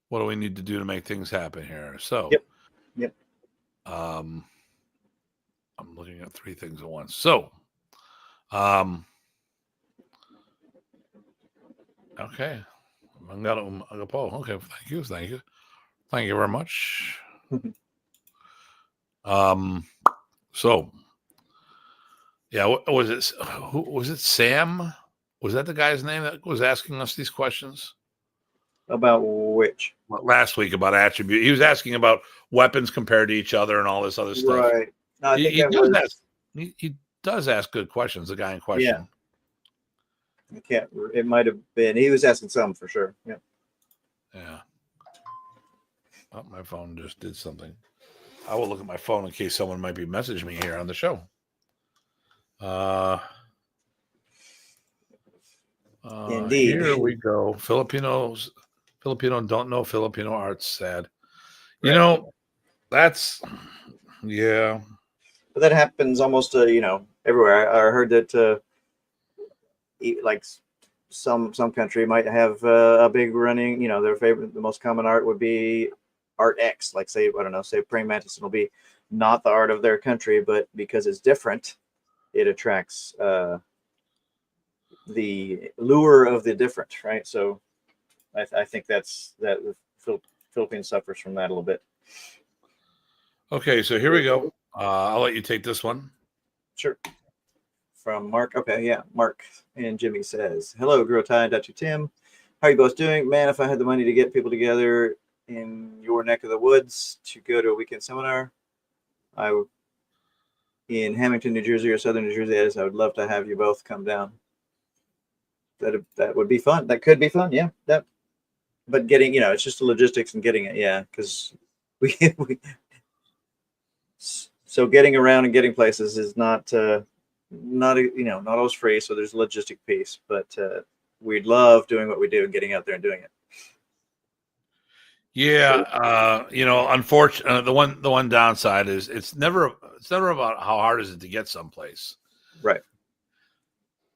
S1: what do we need to do to make things happen here? So,
S2: Yep.
S1: I'm looking at three things at once. So, okay. Okay, thank you very much. So, yeah, what was it? Who was it? Sam? Was that the guy's name that was asking us these questions?
S2: About which?
S1: Last week, about attribute. He was asking about weapons compared to each other and all this other stuff.
S2: Right. No,
S1: he does ask good questions, the guy in question.
S2: Yeah. It might have been. He was asking some for sure. Yeah.
S1: Yeah. Oh, my phone just did something. I will look at my phone in case someone might be messaging me here on the show.
S2: Indeed.
S1: Here we go. Filipino don't know Filipino arts. Sad.
S2: Right.
S1: That's, yeah.
S2: But that happens almost, everywhere. I heard that, like some country might have a big running, their favorite, the most common art would be art X. Like say praying mantis will be not the art of their country, but because it's different, it attracts the lure of the different, right? So I think that the Philippines suffers from that a little bit.
S1: Okay, so here we go. I'll let you take this one.
S2: Sure. From Mark. Okay, yeah. Mark and Jimmy says, hello, Guro Tye and Datu Tim. How are you both doing? Man, if I had the money to get people together in your neck of the woods to go to a weekend seminar, in Hamilton, New Jersey or Southern New Jersey, I would love to have you both come down. That would be fun. That could be fun, yeah. But getting, it's just the logistics and getting it, yeah, because so getting around and getting places is not always free. So there's a logistic piece, but we'd love doing what we do and getting out there and doing it.
S1: Yeah, unfortunately, the one downside is it's never about how hard is it to get someplace.
S2: Right.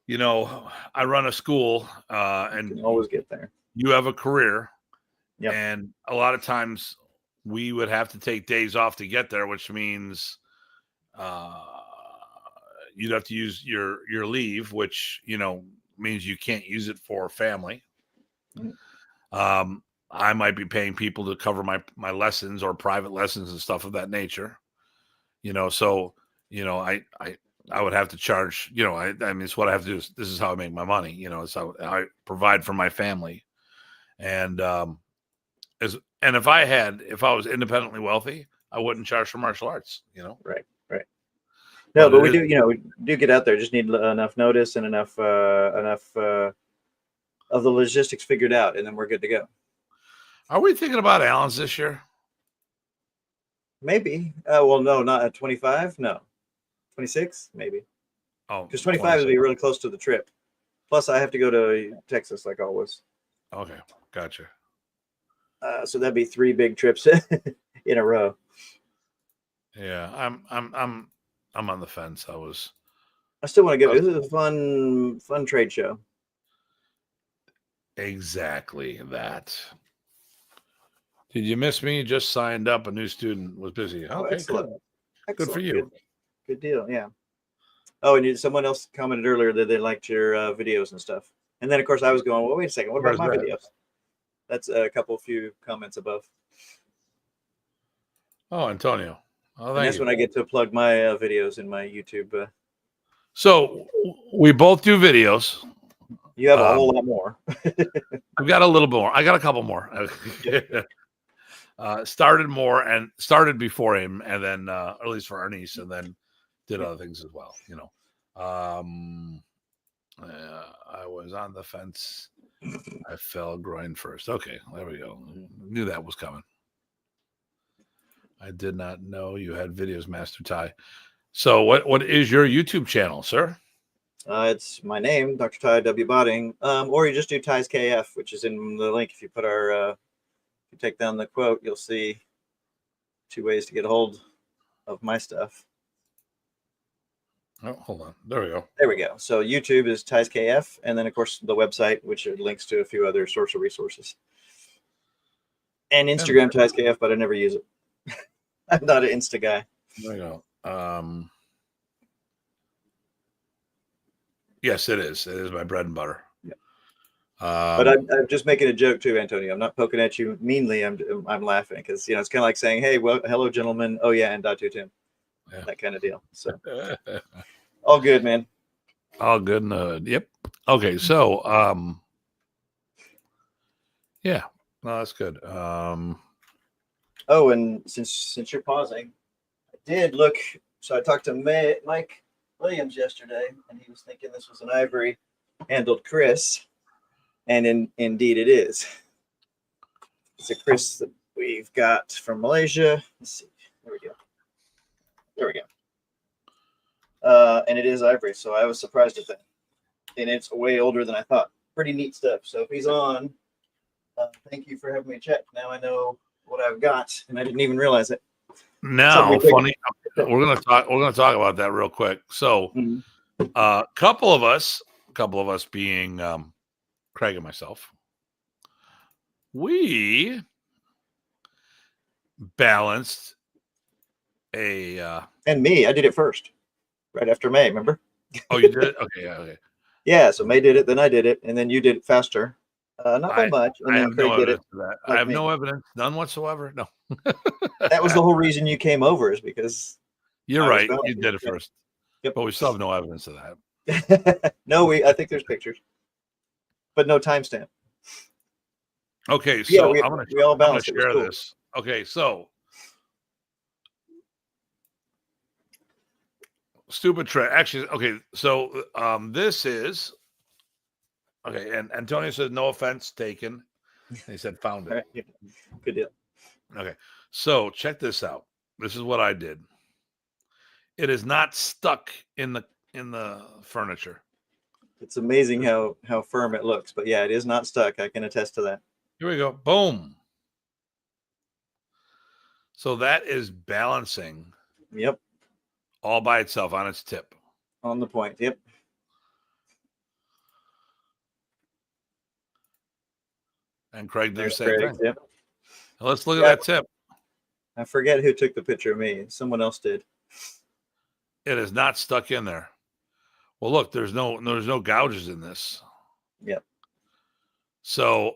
S1: you know, I run a school,
S2: You
S1: and
S2: can always get there.
S1: you have a career,
S2: Yep.
S1: and a lot of times we would have to take days off to get there, which means you'd have to use your leave, which means you can't use it for family. I might be paying people to cover my lessons or private lessons and stuff of that nature. So I would have to charge. I mean, it's what I have to do. This is how I make my money. It's how I provide for my family, and if I was independently wealthy, I wouldn't charge for martial arts.
S2: Right. No, but we
S1: it
S2: do. We do get out there. Just need enough notice and enough of the logistics figured out, and then we're good to go.
S1: Are we thinking about Allen's this year?
S2: Maybe. Well, no, not at 25. No, 26 maybe.
S1: Oh,
S2: because 25 would be really close to the trip. Plus, I have to go to Texas like always.
S1: Okay, gotcha.
S2: So that'd be 3 big trips in a row.
S1: Yeah, I'm on the fence.
S2: I still want to go. This is a fun trade show.
S1: Exactly that. Did you miss me? Just signed up. A new student was busy. Okay,
S2: excellent.
S1: Good for you.
S2: Good deal. Yeah. Oh, and someone else commented earlier that they liked your videos and stuff. And then, of course, I was going, well, wait a second. What about my videos? That's a few comments above.
S1: Oh, Antonio. Oh,
S2: and that's when I get to plug my videos in my YouTube.
S1: So we both do videos.
S2: You have a whole lot more.
S1: I've got a little more. I got a couple more. Started before him, and then at least for Arnis, and then did other things as well. I was on the fence. I fell groin first. Okay, there we go. Knew that was coming. I did not know you had videos, Master Ty. So what is your YouTube channel, sir?
S2: It's my name, Dr. Tye W. Botting, or you just do TyKF, which is in the link. If you put if you take down the quote, you'll see 2 ways to get a hold of my stuff.
S1: Oh, hold on. There we go.
S2: There we go. So YouTube is TyKF, and then of course the website, which links to a few other source of resources. And Instagram TyKF, but I never use it. I'm not an Insta guy.
S1: There we go. Yes, it is. It is my bread and butter.
S2: Yeah. But I'm just making a joke too, Antonio. I'm not poking at you meanly. I'm laughing because it's kind of like saying, "Hey, well, hello, gentlemen. Oh yeah, and Datu Tim." Yeah. That kind of deal. So all good, man.
S1: All good in the hood. Yep. Okay, so yeah, no, that's good.
S2: Oh, and since you're pausing, I did look. So I talked to Mike Williams yesterday, and he was thinking this was an ivory handled Chris, and indeed it is. It's a Chris that we've got from Malaysia. Let's see. There we go. And it is ivory, so I was surprised at that. And it's way older than I thought. Pretty neat stuff. So if he's on, thank you for having me check. Now I know what I've got, and I didn't even realize it.
S1: Now, funny, we're gonna talk about that real quick. So, a couple of us being Craig and myself, we balanced
S2: and me. I did it first, right after May. Remember?
S1: Oh, you did it? Okay, yeah, okay.
S2: Yeah, so May did it, then I did it, and then you did it faster. Not by much. And then Craig did it.
S1: I have no evidence, none whatsoever. No.
S2: That was the whole reason you came over, is because
S1: you're right. You did it first. Yep. But we still have no evidence of
S2: that. No, I think there's pictures, but no timestamp.
S1: Okay, so
S2: yeah,
S1: I'm gonna share this. Okay, so stupid trick. Actually, okay, so this is okay, and Antonio says no offense taken. He said found it.
S2: Right. Good deal.
S1: Okay, so check this out. This is what I did. It is not stuck in the furniture.
S2: It's amazing how firm it looks, but yeah, it is not stuck. I can attest to that.
S1: Here we go. Boom. So that is balancing.
S2: Yep.
S1: All by itself on its tip.
S2: On the point. Yep.
S1: And Craig did the same
S2: Craig,
S1: thing.
S2: yep.
S1: Now let's look at that tip.
S2: I forget who took the picture of me. Someone else did.
S1: It is not stuck in there. Well, look, there's no gouges in this.
S2: Yep.
S1: So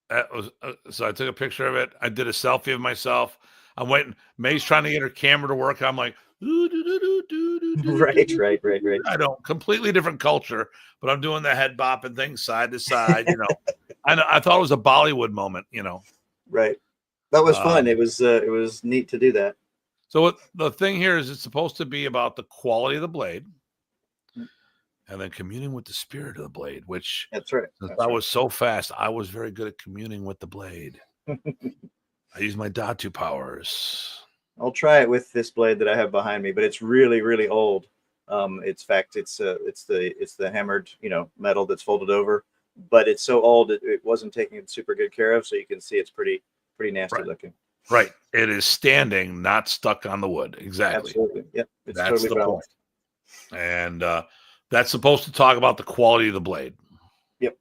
S1: that was so I took a picture of it. I did a selfie of myself. I'm waiting. May's trying to get her camera to work. I'm like,
S2: right.
S1: I don't completely different culture, but I'm doing the head bopping thing side to side. I thought it was a Bollywood moment.
S2: Right. That was fun. It was neat to do that.
S1: So the thing here is, it's supposed to be about the quality of the blade, and then communing with the spirit of the blade. Which
S2: that's right.
S1: I was so fast, I was very good at communing with the blade. I use my Datu powers.
S2: I'll try it with this blade that I have behind me, but it's really, really old. It's the hammered, metal that's folded over, but it's so old it wasn't taken super good care of. So you can see it's pretty nasty looking.
S1: Right. It is standing, not stuck on the wood. Exactly.
S2: Absolutely. Yep. It's
S1: That's
S2: totally
S1: the
S2: balanced.
S1: point. And that's supposed to talk about the quality of the blade.
S2: Yep.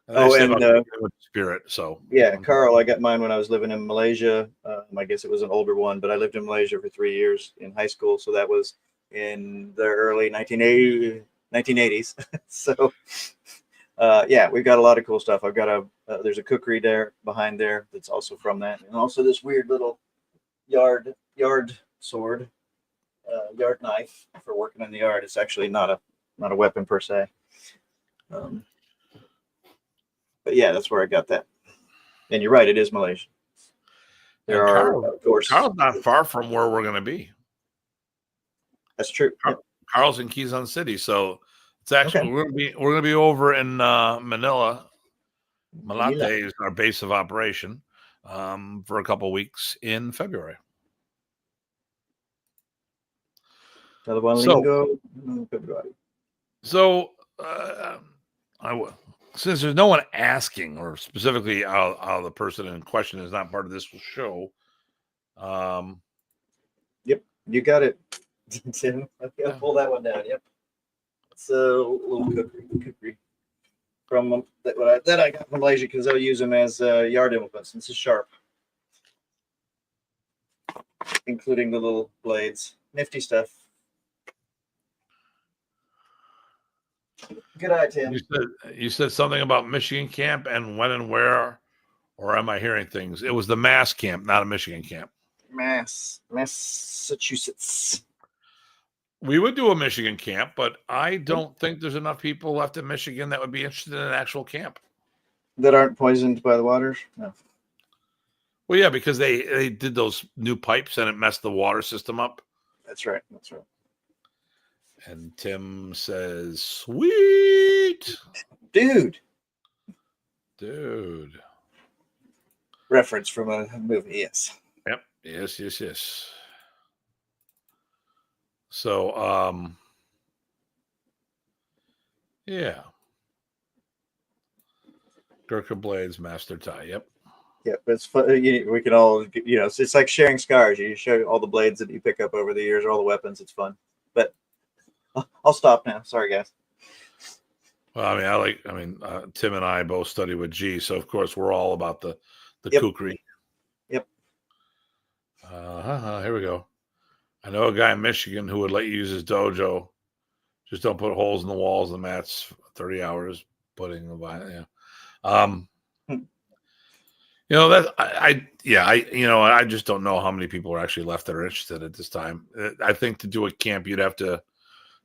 S1: And with spirit. So
S2: yeah, Carl, I got mine when I was living in Malaysia. I guess it was an older one, but I lived in Malaysia for 3 years in high school, so that was in the early 1980s. So yeah, we've got a lot of cool stuff. I've got there's a cookery there behind there that's also from that, and also this weird little yard sword, yard knife for working in the yard. It's actually not a weapon per se. But yeah, that's where I got that. And you're right, it is Malaysian. There are, of course,
S1: Carl's not far from where we're going to be.
S2: That's true.
S1: Carl's in Quezon City, so it's actually we're going to be over in Manila. Malate is our base of operation for a couple of weeks in February. So since there's no one asking, or specifically how the person in question is not part of this show.
S2: Yep, you got it, Tim. I've got to pull that one down. Yep, it's a little cookery from that I got from Malaysia because I'll use them as yard implements. This is sharp, including the little blades. Nifty stuff. Good eye, Tim.
S1: You said something about Michigan camp and when and where, or am I hearing things? It was the Mass camp, not a Michigan camp.
S2: Massachusetts.
S1: We would do a Michigan camp, but I don't think there's enough people left in Michigan that would be interested in an actual camp.
S2: That aren't poisoned by the waters? No.
S1: Well, yeah, because they did those new pipes and it messed the water system up.
S2: That's right.
S1: And Tim says, sweet.
S2: Dude. Reference from a movie, yes.
S1: Yep. Yes. So, yeah. Gurkha Blades, Master Ty. Yep.
S2: Yep. It's fun. We can all, it's like sharing scars. You show all the blades that you pick up over the years, or all the weapons. It's fun. But I'll stop now. Sorry, guys.
S1: Well, Tim and I both study with G, so of course we're all about the kukri.
S2: Yep.
S1: Here we go. I know a guy in Michigan who would let you use his dojo. Just don't put holes in the walls and the mats for 30 hours putting the I just don't know how many people are actually left that are interested at this time. I think to do a camp, you'd have to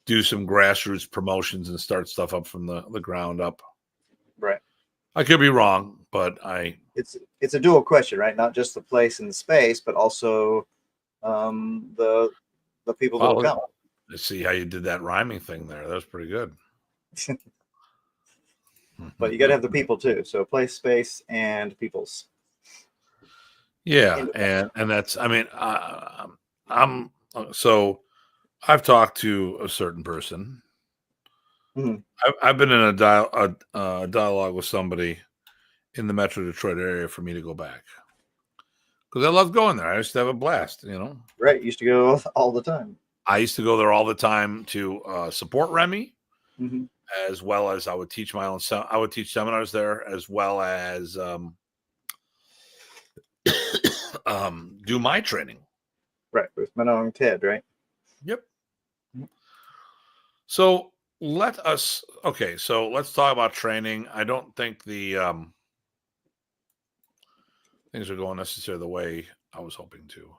S1: do some grassroots promotions and start stuff up from the ground up.
S2: Right.
S1: I could be wrong, but
S2: it's a dual question, right? Not just the place and the space, but also the people that will come.
S1: Let's see how you did that rhyming thing there. That was pretty good.
S2: But you got to have the people too. So place, space, and peoples.
S1: Yeah, and that's. So I've talked to a certain person.
S2: Mm-hmm.
S1: I've been in a dialogue with somebody in the Metro Detroit area for me to go back because I love going there. I used to have a blast,
S2: Right, used to go all the time.
S1: I used to go there all the time to support Remy, as well as I would teach my own. I would teach seminars there, as well as do my training.
S2: Right, with Punong Ted, right?
S1: Yep. So let's talk about training. I don't think the things are going necessarily the way I was hoping to,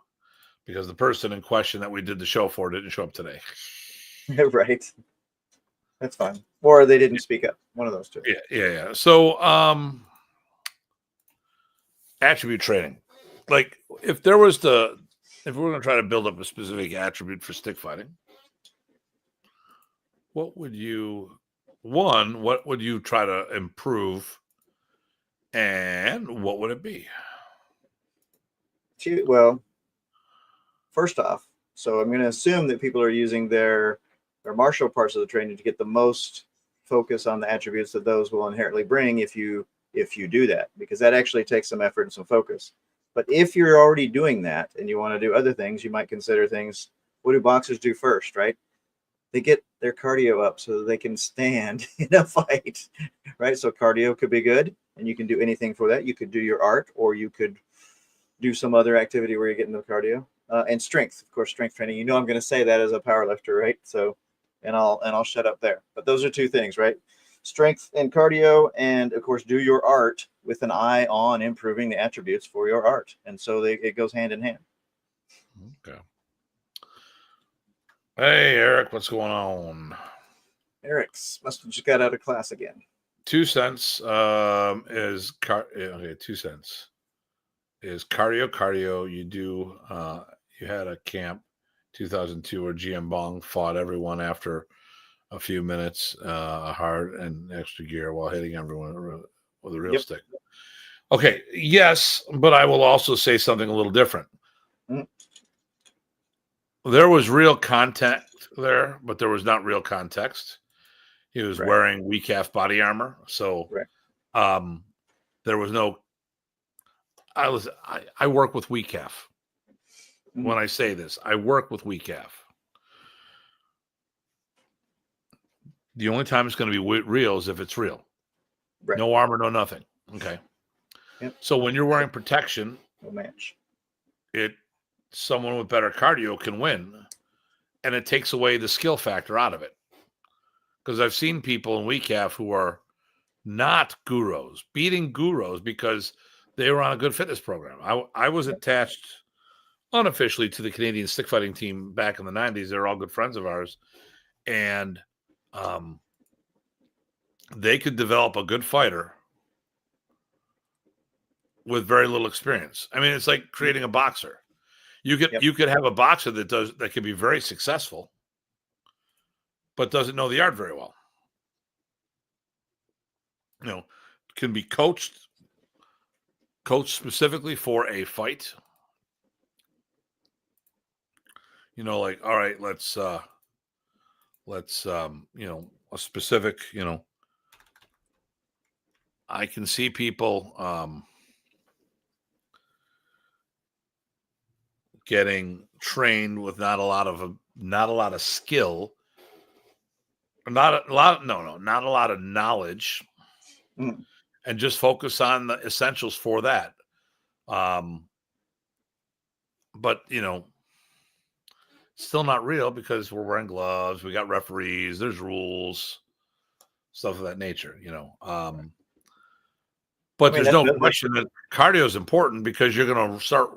S1: because the person in question that we did the show for didn't show up today.
S2: Right. That's fine. Or they didn't speak up. One of those two.
S1: Yeah. So attribute training. Like if we were going to try to build up a specific attribute for stick fighting, what would you try to improve, and what would it be?
S2: Well, first off, so I'm going to assume that people are using their martial parts of the training to get the most focus on the attributes that those will inherently bring if you do that, because that actually takes some effort and some focus. But if you're already doing that and you want to do other things, you might consider things. What do boxers do first, right? They get their cardio up so that they can stand in a fight, right? So cardio could be good, and you can do anything for that. You could do your art, or you could do some other activity where you're getting the cardio. And strength, of course, strength training. You know, I'm going to say that as a power lifter, right? So, and I'll shut up there. But those are two things, right? Strength and cardio, and of course, do your art with an eye on improving the attributes for your art. And so it goes hand in hand.
S1: Okay. Hey, Eric, what's going on?
S2: Eric's must have just got out of class again.
S1: 2 cents is 2 cents is cardio. You do you had a camp 2002 where GM Bong fought everyone after a few minutes hard and extra gear while hitting everyone with a real stick. Okay, yes, but I will also say something a little different. There was real contact there, but there was not real context. He was wearing WECAF body armor, so there was no. I work with WECAF. When I say this, I work with WECAF. The only time it's going to be real is if it's real. Right. No armor, no nothing. Okay. Yep. So when you're wearing protection,
S2: no match.
S1: Someone with better cardio can win, and it takes away the skill factor out of it. Because I've seen people in WECAF who are not gurus beating gurus because they were on a good fitness program. I was attached unofficially to the Canadian stick fighting team back in the 90s. They're all good friends of ours. And they could develop a good fighter with very little experience. I mean, it's like creating a boxer. You could have a boxer that could be very successful, but doesn't know the art very well. You know, can be coached specifically for a fight. You know, like, all right, let's a specific, I can see people getting trained with not a lot of skill, not a lot of knowledge, and just focus on the essentials for that. But still not real because we're wearing gloves, we got referees, there's rules, stuff of that nature, But there's no question that cardio is important, because you're going to start,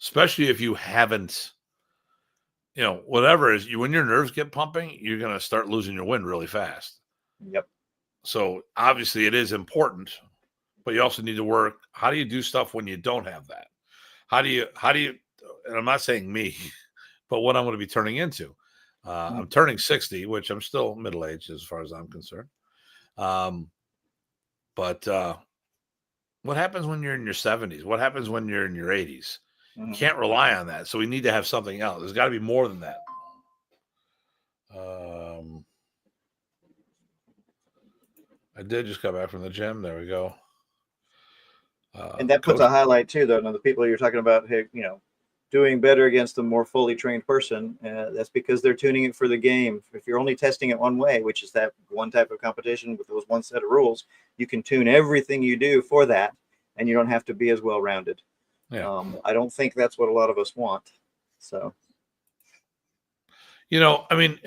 S1: especially if you haven't, whatever it is, when your nerves get pumping, you're going to start losing your wind really fast.
S2: Yep.
S1: So obviously it is important, but you also need to work. How do you do stuff when you don't have that? How do you, and I'm not saying me, but what I'm going to be turning into. I'm turning 60, which I'm still middle-aged as far as I'm concerned. But what happens when you're in your 70s? What happens when you're in your 80s? You can't rely on that. So we need to have something else. There's got to be more than that. I did just come back from the gym. There we go.
S2: And that puts a highlight too, though. Now, the people you're talking about, doing better against a more fully trained person, that's because they're tuning it for the game. If you're only testing it one way, which is that one type of competition with those one set of rules, you can tune everything you do for that, and you don't have to be as well rounded.
S1: Yeah.
S2: I don't think that's what a lot of us want. So,
S1: I mean,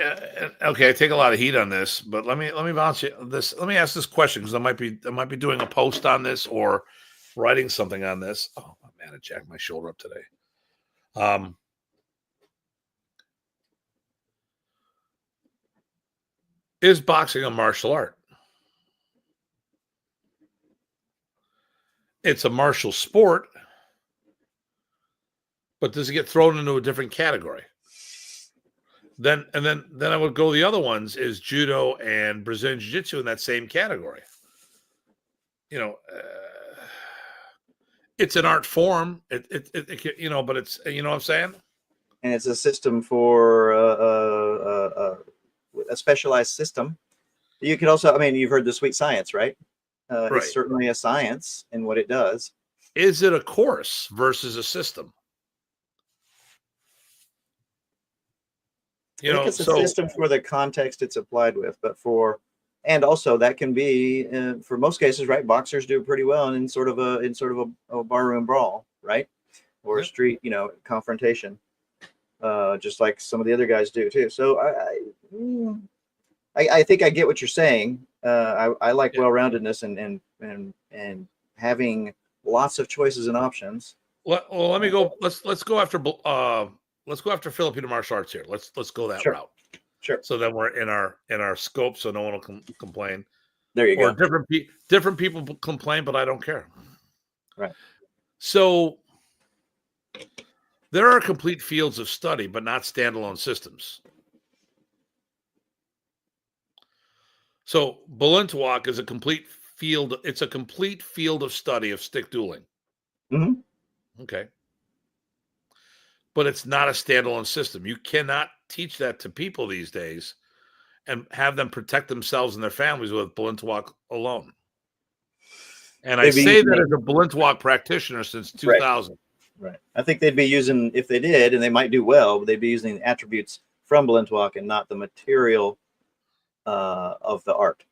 S1: okay, I take a lot of heat on this, but let me bounce you this. Let me ask this question because I might be doing a post on this or writing something on this. Oh man, I jacked my shoulder up today. Is boxing a martial art? It's a martial sport, but does it get thrown into a different category? Then I would go the other ones is judo and Brazilian jiu-jitsu in that same category. It's an art form. But it's what I'm saying.
S2: And it's a system for a specialized system. You could also, I mean, you've heard the sweet science, right?
S1: Right.
S2: It's certainly a science in what it does.
S1: Is it a course versus a system?
S2: I think it's a system for the context it's applied with, and also that can be for most cases, right? Boxers do pretty well in sort of a barroom brawl, right? Or a street, confrontation, just like some of the other guys do too. So I think I get what you're saying. I like well-roundedness and having lots of choices and options.
S1: Well, let me go. Let's go after Filipino martial arts here. Let's go that route.
S2: Sure.
S1: So then we're in our scope, so no one will complain.
S2: There you go.
S1: Different people complain, but I don't care.
S2: Right.
S1: So there are complete fields of study, but not standalone systems. So Balintawak is a complete field. It's a complete field of study of stick dueling.
S2: Mm-hmm.
S1: Okay. But it's not a standalone system. You cannot teach that to people these days and have them protect themselves and their families with Balintawak alone. And I say that as a Balintawak practitioner since 2000.
S2: Right. I think they'd be using, if they did, and they might do well, but they'd be using the attributes from Balintawak and not the material of the art.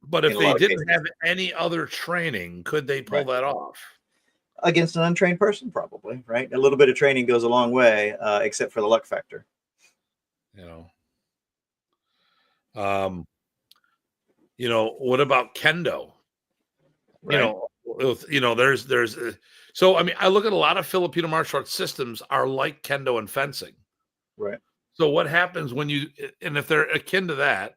S1: But if they didn't have any other training, could they pull that off?
S2: Against an untrained person, probably, right? A little bit of training goes a long way, except for the luck factor.
S1: What about kendo?
S2: Right.
S1: There's so I mean, I look at a lot of Filipino martial arts systems are like kendo and fencing.
S2: Right.
S1: So what happens when if they're akin to that,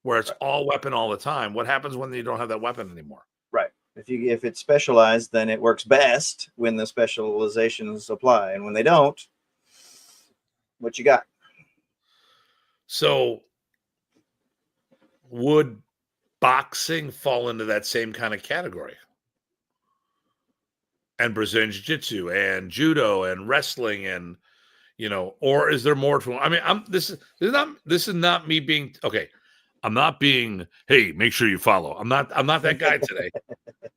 S1: where it's all weapon all the time, what happens when you don't have that weapon anymore?
S2: Right. If it's specialized, then it works best when the specializations apply, and when they don't, what you got?
S1: So would boxing fall into that same kind of category? And Brazilian jiu-jitsu and judo and wrestling and or is there more to? I mean, this is not me being okay. I'm not being, hey, make sure you follow. I'm not that guy today.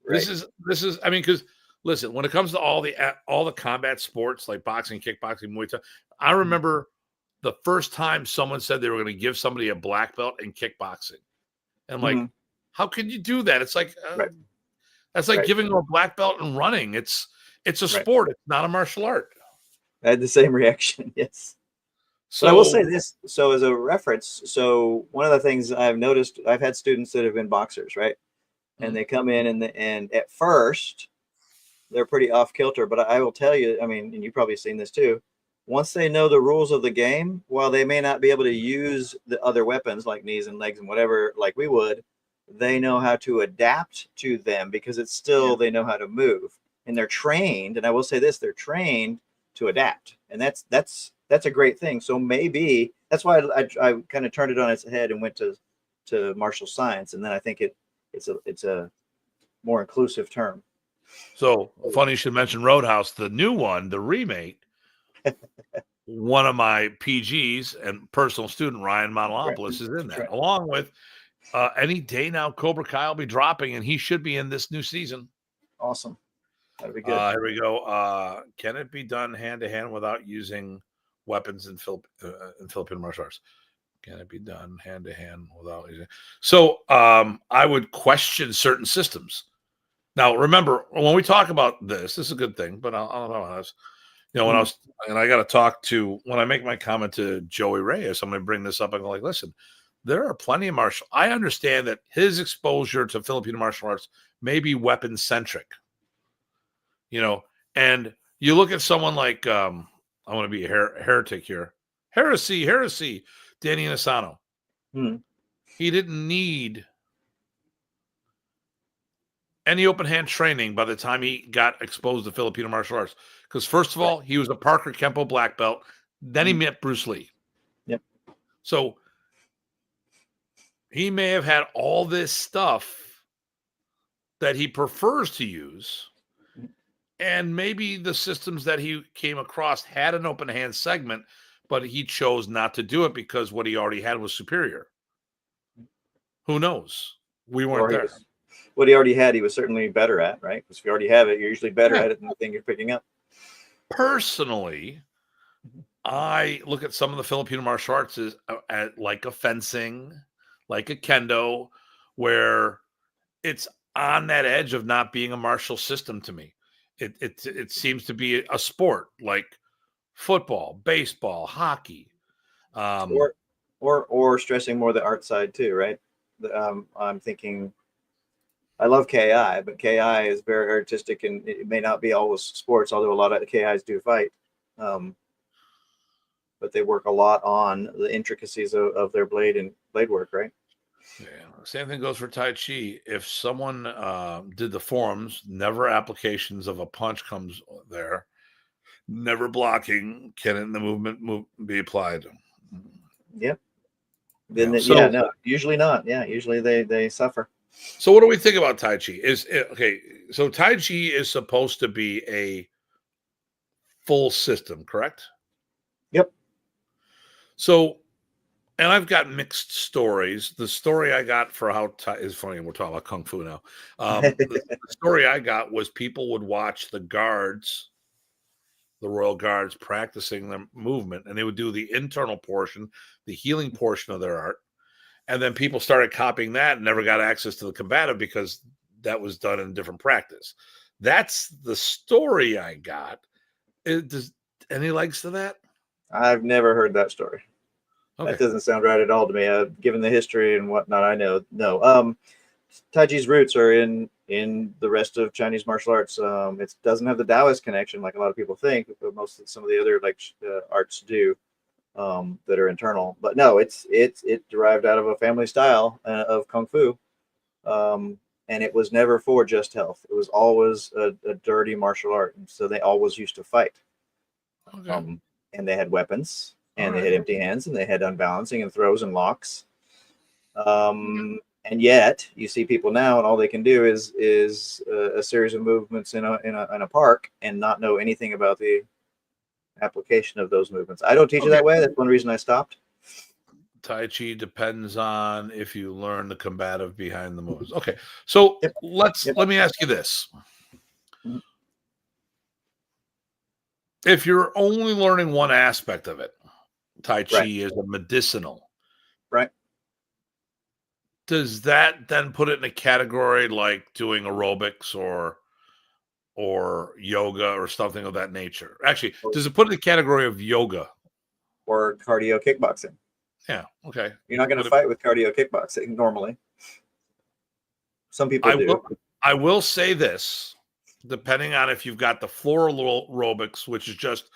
S1: Right. This is. I mean, because listen, when it comes to all the combat sports like boxing, kickboxing, Muay Thai, I remember the first time someone said they were going to give somebody a black belt in kickboxing, and like, how can you do that? It's like that's like giving them a black belt and running. It's a sport. It's not a martial art.
S2: I had the same reaction. Yes. So I will say this. So as a reference, so one of the things I've noticed, I've had students that have been boxers, right? And they come in and at first they're pretty off kilter, but I will tell you, I mean, and you've probably seen this too. Once they know the rules of the game, while they may not be able to use the other weapons like knees and legs and whatever, like we would, they know how to adapt to them because it's still, they know how to move and they're trained. And I will say this, they're trained to adapt. And that's a great thing. So maybe that's why I kind of turned it on its head and went to martial science. And then I think it's a more inclusive term.
S1: So funny you should mention Roadhouse, the new one, the remake. One of my PGs and personal student, Ryan Monolopoulos, is in that, along with any day now. Cobra Kai will be dropping, and he should be in this new season.
S2: Awesome. That'd be good.
S1: Here we go. Can it be done hand to hand without using weapons in Filipino martial arts? Can it be done hand to hand without using? So I would question certain systems. Now, remember, when we talk about this is a good thing, but I'll know when I was, when I was, and I got to talk to, when I make my comment to Joey Reyes, I'm going to bring this up and go like, listen, there are plenty of I understand that his exposure to Filipino martial arts may be weapon centric, and you look at someone like, I want to be a heretic here. Heresy, Danny Inosanto. He didn't need any open hand training by the time he got exposed to Filipino martial arts. Because first of all, he was a Parker Kempo black belt. Then he met Bruce Lee.
S2: Yep.
S1: So he may have had all this stuff that he prefers to use. And maybe the systems that he came across had an open hand segment, but he chose not to do it because what he already had was superior. Who knows? We weren't there.
S2: What he already had, he was certainly better at, right? Because if you already have it, you're usually better at it than the thing you're picking up.
S1: Personally, I look at some of the Filipino martial arts as like a fencing, like a kendo, where it's on that edge of not being a martial system to me. It seems to be a sport like football, baseball, hockey,
S2: or stressing more the art side too, right? I'm thinking, I love KI, but KI is very artistic, and it may not be always sports, although a lot of KIs do fight. But they work a lot on the intricacies of their blade work, right?
S1: Yeah. Same thing goes for Tai Chi. If someone did the forms, never applications of a punch comes there, never blocking, can the movement be applied?
S2: Yep. Then no, usually not. Yeah, usually they suffer.
S1: So what do we think about Tai Chi? So Tai Chi is supposed to be a full system, correct?
S2: Yep.
S1: So, and I've got mixed stories. The story I got for how is funny. We're talking about Kung Fu now. The story I got was people would watch the guards, the Royal Guards, practicing their movement, and they would do the internal portion, the healing portion of their art. And then people started copying that and never got access to the combative because that was done in different practice. That's the story I got. Does any legs to that?
S2: I've never heard that story. Okay. That doesn't sound right at all to me. Given the history and whatnot, I know. No. Tai Chi's roots are in the rest of Chinese martial arts. It doesn't have the Taoist connection like a lot of people think, but some of the other arts do. That are internal, but no, it derived out of a family style of Kung Fu, and it was never for just health. It was always a dirty martial art, and so they always used to fight. Okay. And they had weapons, and they had empty hands, and they had unbalancing and throws and locks. And yet you see people now, and all they can do is a series of movements in a park and not know anything about the application of those movements. I don't teach it that way. That's one reason I stopped.
S1: Tai Chi depends on if you learn the combative behind the moves. Okay, so let me ask you this: if you're only learning one aspect of it, Tai Chi is a medicinal,
S2: right?
S1: Does that then put it in a category like doing aerobics or yoga or something of that nature? Actually, does it put in the category of yoga
S2: or cardio kickboxing?
S1: Yeah. Okay.
S2: You're not going to fight with cardio kickboxing normally. Some people do.
S1: I will say this, depending on if you've got the floral aerobics, which is just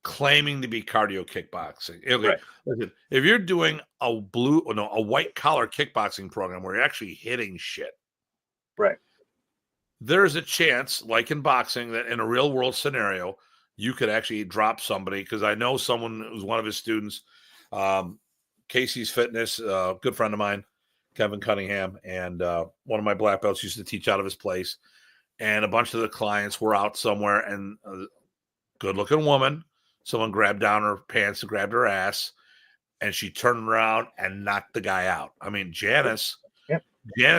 S1: claiming to be cardio kickboxing. Okay. Right. Listen, if you're doing a white collar kickboxing program where you're actually hitting shit.
S2: Right.
S1: There's a chance, like in boxing, that in a real world scenario, you could actually drop somebody. Because I know someone who's one of his students, Casey's Fitness, a good friend of mine, Kevin Cunningham, and one of my black belts used to teach out of his place. And a bunch of the clients were out somewhere, and a good-looking woman, someone grabbed down her pants and grabbed her ass, and she turned around and knocked the guy out. I mean, Janice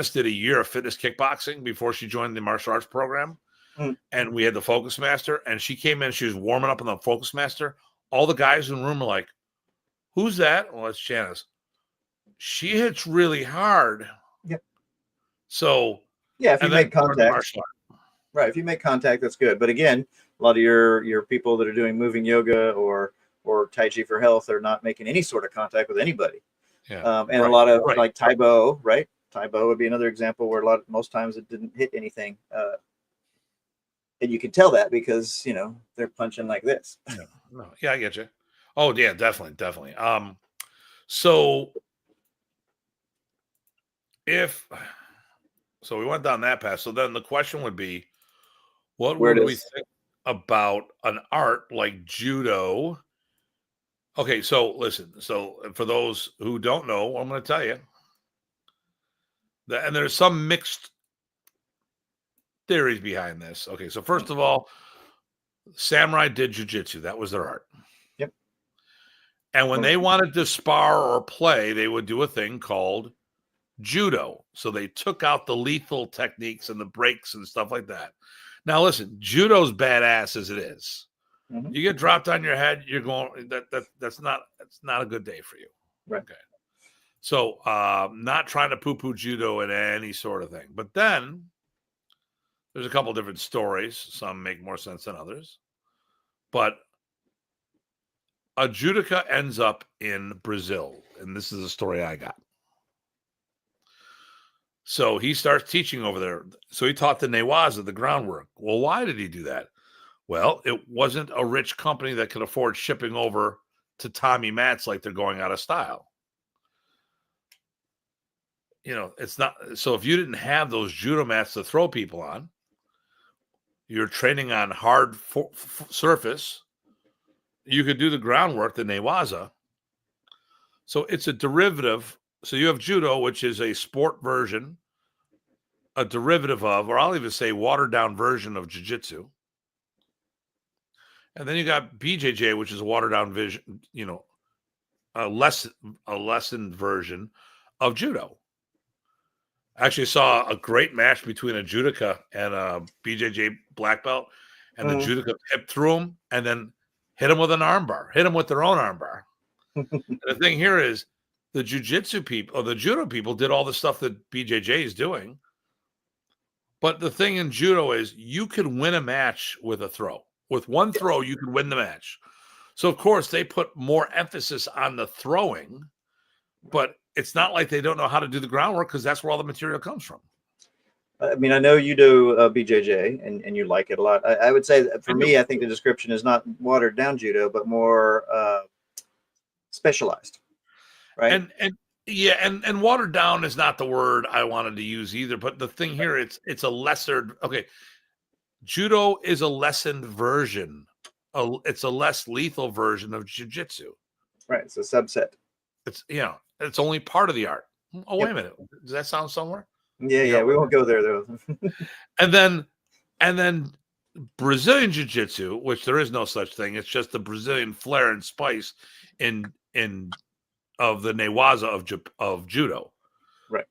S1: did a year of fitness kickboxing before she joined the martial arts program. and we had the Focus Master, and she came in, she was warming up on the Focus Master. All the guys in the room were like, "Who's that?" Well, it's Janice. She hits really hard.
S2: Yep.
S1: So
S2: yeah, if you make contact, right? If you make contact, that's good. But again, a lot of your people that are doing moving yoga or Tai Chi for health are not making any sort of contact with anybody.
S1: Yeah.
S2: And a lot of like Tai Bo, right? Tai Bo would be another example where most times it didn't hit anything. And you can tell that because, they're punching like this.
S1: Yeah, I get you. Oh yeah, definitely. So we went down that path. So then the question would be, what would we think about an art like judo? Okay, so listen. So for those who don't know, I'm going to tell you that, and there's some mixed theories behind this. Okay, so first of all, samurai did jujitsu. That was their art.
S2: Yep.
S1: And when they wanted to spar or play, they would do a thing called judo. So they took out the lethal techniques and the breaks and stuff like that. Now, listen, judo's badass as it is. Mm-hmm. You get dropped on your head, you're going. That's not a good day for you.
S2: Right.
S1: Okay. So, not trying to poo-poo judo in any sort of thing, but then there's a couple different stories. Some make more sense than others, but a judoka ends up in Brazil, and this is a story I got. So he starts teaching over there. So he taught the Newaza the groundwork. Well, why did he do that? Well, it wasn't a rich company that could afford shipping over to Tommy mats like they're going out of style. It's not. So if you didn't have those judo mats to throw people on, you're training on hard surface, you could do the groundwork, the Newaza. So it's a derivative. So you have judo, which is a sport version, a derivative of, or I'll even say watered down version of jiu-jitsu. And then you got BJJ, which is a watered down vision, a lessened version of judo. I actually saw a great match between a judoka and a BJJ black belt, and the judoka hip through him and then hit him with an armbar, hit him with their own armbar. The thing here is the jiu-jitsu people, or the judo people, did all the stuff that BJJ is doing. But the thing in judo is you can win a match with a throw. With one throw, you can win the match. So, of course, they put more emphasis on the throwing, but it's not like they don't know how to do the groundwork because that's where all the material comes from.
S2: I mean, I know you do BJJ and you like it a lot. I would say that for me, I think the description is not watered down judo, but more specialized, right?
S1: And watered down is not the word I wanted to use either. But the thing here, it's a lesser. Okay, judo is a lessened version. It's a less lethal version of jiu-jitsu.
S2: Right, it's a subset.
S1: It's only part of the art. Oh, wait a minute. Does that sound somewhere?
S2: Yeah, we won't go there though.
S1: and then Brazilian jiu-jitsu, which there is no such thing. It's just the Brazilian flair and spice in of the Newaza of judo.
S2: Right.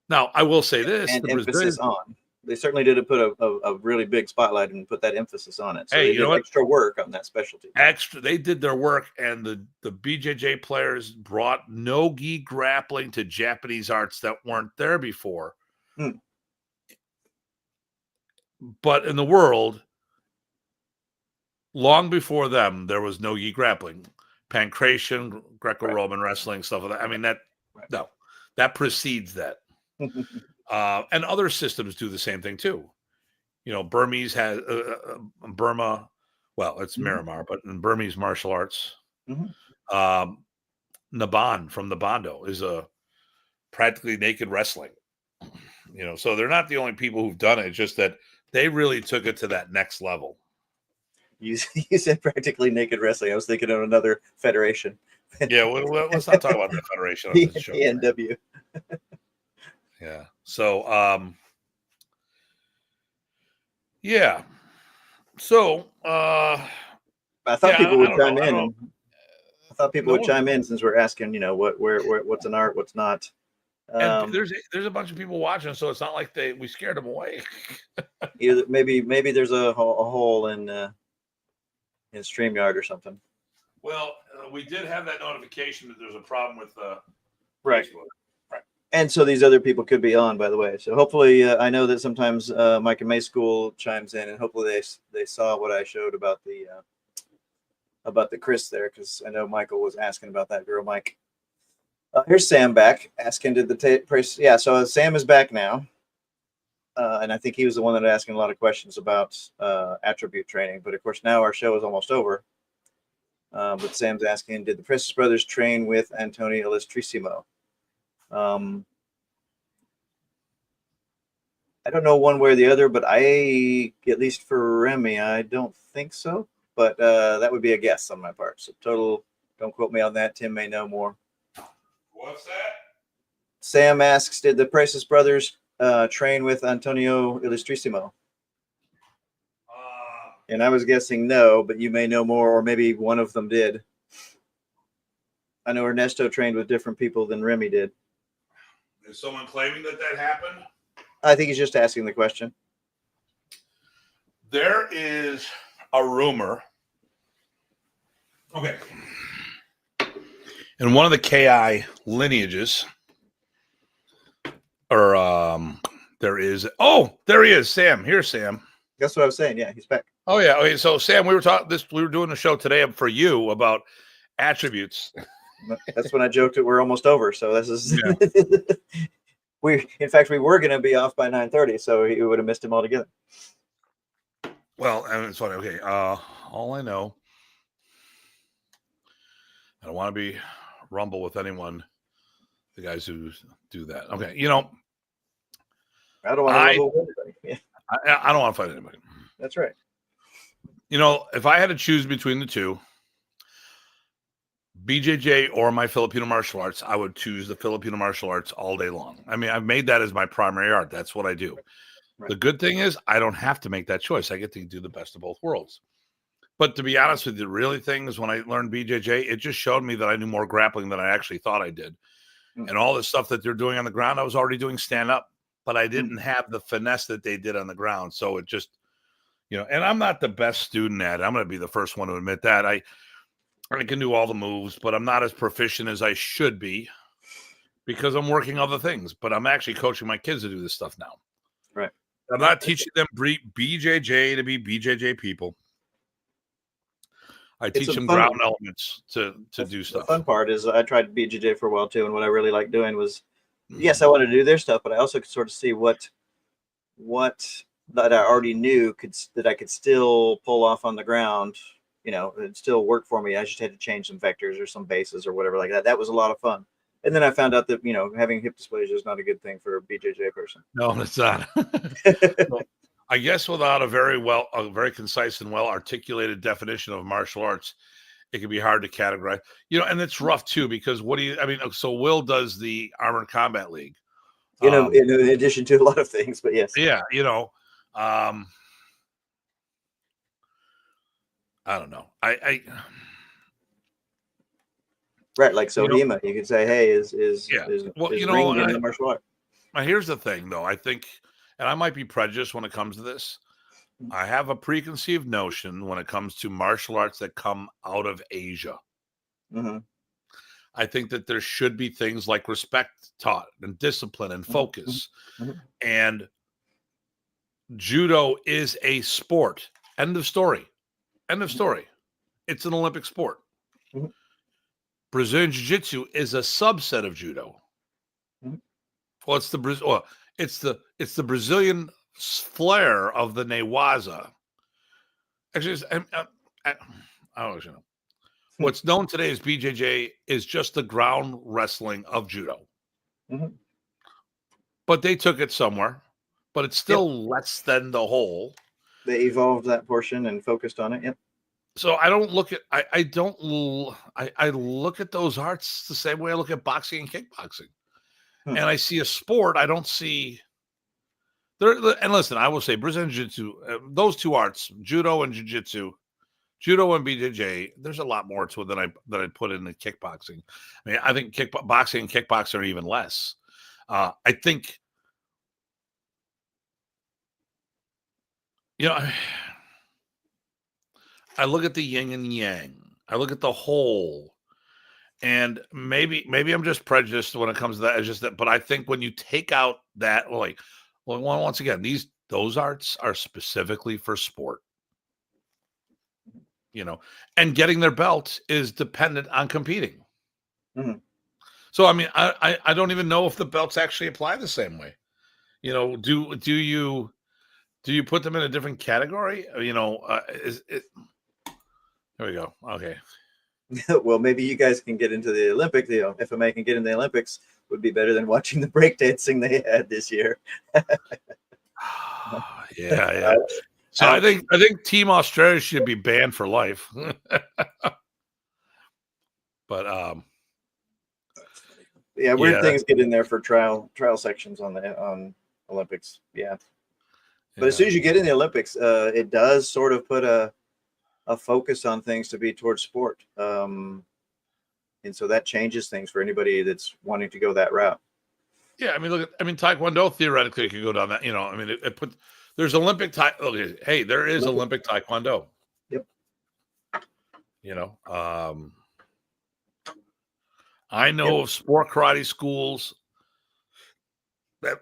S1: Now, I will say this:
S2: and emphasis on. They certainly did put a really big spotlight and put that emphasis on it. So they did extra work on that specialty.
S1: They did their work, and the BJJ players brought no-gi grappling to Japanese arts that weren't there before. But in the world, long before them, there was no-gi grappling. Pancration, Greco-Roman wrestling, stuff like that. I mean, that precedes that. And other systems do the same thing too. Burmese has Burma. Well, it's Myanmar, but in Burmese martial arts, Naban from the Bando is a practically naked wrestling. So they're not the only people who've done it. It's just that they really took it to that next level.
S2: You said practically naked wrestling. I was thinking of another federation.
S1: Yeah, well, let's not talk about that federation on this show.
S2: PNW.
S1: Yeah. So, yeah. So,
S2: I thought people would chime in. I thought people would chime in since we're asking, what's an art, what's not.
S1: And there's a bunch of people watching, so it's not like we scared them away.
S2: Either maybe there's a hole in StreamYard or something.
S1: Well, we did have that notification that there's a problem with
S2: right.
S1: Facebook.
S2: Right. And so these other people could be on, by the way. So hopefully, I know that sometimes Mike and May School chimes in, and hopefully they saw what I showed about the Chris there, because I know Michael was asking about that girl, Mike. Here's Sam back asking, did the price? Yeah, so Sam is back now. And I think he was the one that was asking a lot of questions about attribute training. But of course, now our show is almost over. But Sam's asking, did the Princess Brothers train with Antonio Illustrissimo? I don't know one way or the other, but at least for Remy, I don't think so. But that would be a guess on my part. So total, don't quote me on that. Tim may know more.
S1: What's that?
S2: Sam asks, did the Princess Brothers train with Antonio Illustrissimo? And I was guessing no, but you may know more, or maybe one of them did. I know Ernesto trained with different people than Remy did.
S1: Is someone claiming that happened?
S2: I think he's just asking the question.
S1: There is a rumor. Okay. In one of the KI lineages, or there is. Oh, there he is, Sam. Here's Sam.
S2: That's what I was saying. Yeah, he's back.
S1: Oh yeah. Okay. So Sam, we were doing a show today for you about attributes.
S2: That's when I joked that we're almost over. So this is. Yeah. In fact, we were going to be off by 9:30, so we would have missed him altogether.
S1: Well, and it's funny. Okay. All I know, I don't want to be rumble with anyone. The guys who do that. Okay.
S2: I don't want to rumble with anybody. Yeah.
S1: I don't want to fight anybody.
S2: That's right.
S1: If I had to choose between the two, BJJ or my Filipino martial arts, I would choose the Filipino martial arts all day long. I mean, I've made that as my primary art. That's what I do. Right. The good thing is I don't have to make that choice. I get to do the best of both worlds. But to be honest with you, the really thing is when I learned BJJ, it just showed me that I knew more grappling than I actually thought I did. Mm-hmm. And all the stuff that they're doing on the ground, I was already doing stand up, but I didn't have the finesse that they did on the ground. So it just, and I'm not the best student at it. I'm going to be the first one to admit that. I can do all the moves, but I'm not as proficient as I should be because I'm working other things. But I'm actually coaching my kids to do this stuff now.
S2: Right.
S1: I'm not teaching them BJJ to be BJJ people. I teach them ground elements to do stuff.
S2: The fun part is I tried BJJ for a while too, and what I really liked doing was, yes, I wanted to do their stuff, but I also could sort of see what that I already knew that I could still pull off on the ground. It'd still work for me. I just had to change some vectors or some bases or whatever like that. That was a lot of fun. And then I found out that, having hip dysplasia is not a good thing for a BJJ person.
S1: No, it's not. So, I guess without a very concise and well-articulated definition of martial arts, it can be hard to categorize. And it's rough too, because so Will does the Armored Combat League.
S2: In addition to a lot of things, but yes.
S1: Yeah, I don't know. I
S2: right, like Sohima, you could say, hey, is ring in the martial art?
S1: Here's the thing, though. I think, and I might be prejudiced when it comes to this. I have a preconceived notion when it comes to martial arts that come out of Asia. Mm-hmm. I think that there should be things like respect taught and discipline and focus. Mm-hmm. And judo is a sport. End of story. End of story. It's an Olympic sport. Mm-hmm. Brazilian Jiu-Jitsu is a subset of judo. Mm-hmm. Well, it's the Brazilian flair of the Newaza. Actually, I don't know. What's known today as BJJ is just the ground wrestling of judo. Mm-hmm. But they took it somewhere. But it's still less than the whole.
S2: They evolved that portion and focused on it. Yep.
S1: So I don't look at I look at those arts the same way I look at boxing and kickboxing. And I see a sport. I don't see there. And listen, I will say Brazilian Jiu-Jitsu, those two arts, judo and jiu-jitsu, judo and BJJ. There's a lot more to it than I put in the kickboxing. I mean, I think boxing and kickboxing are even less. I think, I look at the yin and yang. I look at the whole, and maybe I'm just prejudiced when it comes to that. It's just that, but I think when you take out that, once again, those arts are specifically for sport, and getting their belt is dependent on competing.
S2: Mm-hmm.
S1: So, I mean, I don't even know if the belts actually apply the same way. Do you put them in a different category? Is it? There we go. Okay.
S2: Well, maybe you guys can get into the Olympics. FMA can get in the Olympics would be better than watching the breakdancing they had this year.
S1: Yeah. So I think Team Australia should be banned for life. But
S2: weird things get in there for trial sections on Olympics. Yeah. But as soon as you get in the Olympics, it does sort of put a focus on things to be towards sport. And so that changes things for anybody that's wanting to go that route.
S1: Yeah, I mean, Taekwondo theoretically could go down that. There's Olympic hey, there is Olympic Taekwondo.
S2: Yep.
S1: I know of sport karate schools that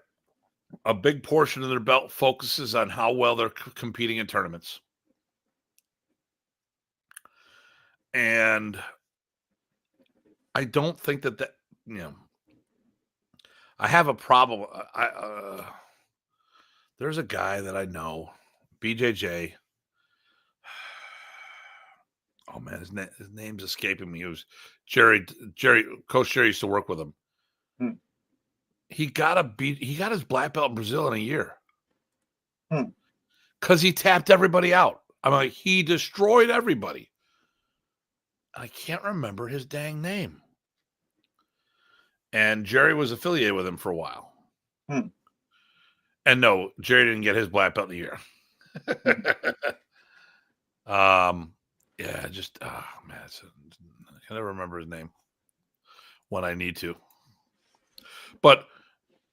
S1: a big portion of their belt focuses on how well they're competing in tournaments. And I don't think that I have a problem. There's a guy that I know, BJJ. Oh man, his name's escaping me. It was Jerry. Coach Jerry used to work with him. He got his black belt in Brazil in a year. Because he tapped everybody out. I'm like, he destroyed everybody. I can't remember his dang name. And Jerry was affiliated with him for a while. And no, Jerry didn't get his black belt in a year. I can never remember his name when I need to. But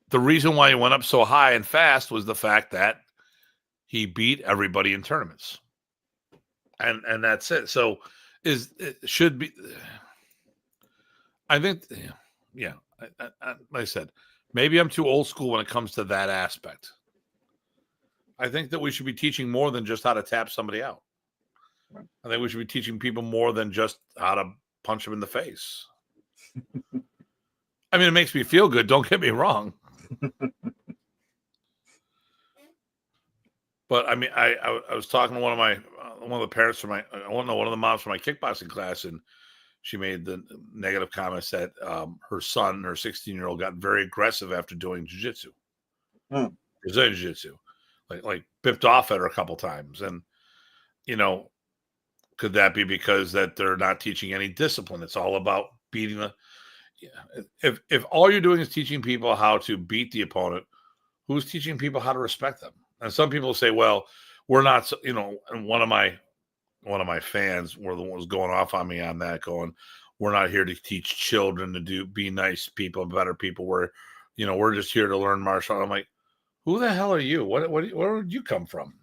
S1: the reason why he went up so high and fast was the fact that he beat everybody in tournaments. And that's it. So it should be, I think, like I said, maybe I'm too old school when it comes to that aspect. I think that we should be teaching more than just how to tap somebody out. I think we should be teaching people more than just how to punch them in the face. I mean, it makes me feel good. Don't get me wrong. But I mean, I was talking to one of the parents from one of the moms from my kickboxing class, and she made the negative comments that her son, her 16-year-old, got very aggressive after doing jiu-jitsu, Brazilian jiu-jitsu, like bipped off at her a couple times. And, could that be because that they're not teaching any discipline? It's all about beating if all you're doing is teaching people how to beat the opponent, who's teaching people how to respect them? And some people say, well, we're not, and one of my fans was going off on me on that, going, we're not here to teach children to be nice people, better people. We're just here to learn martial arts. I'm like, who the hell are you? Where did you come from?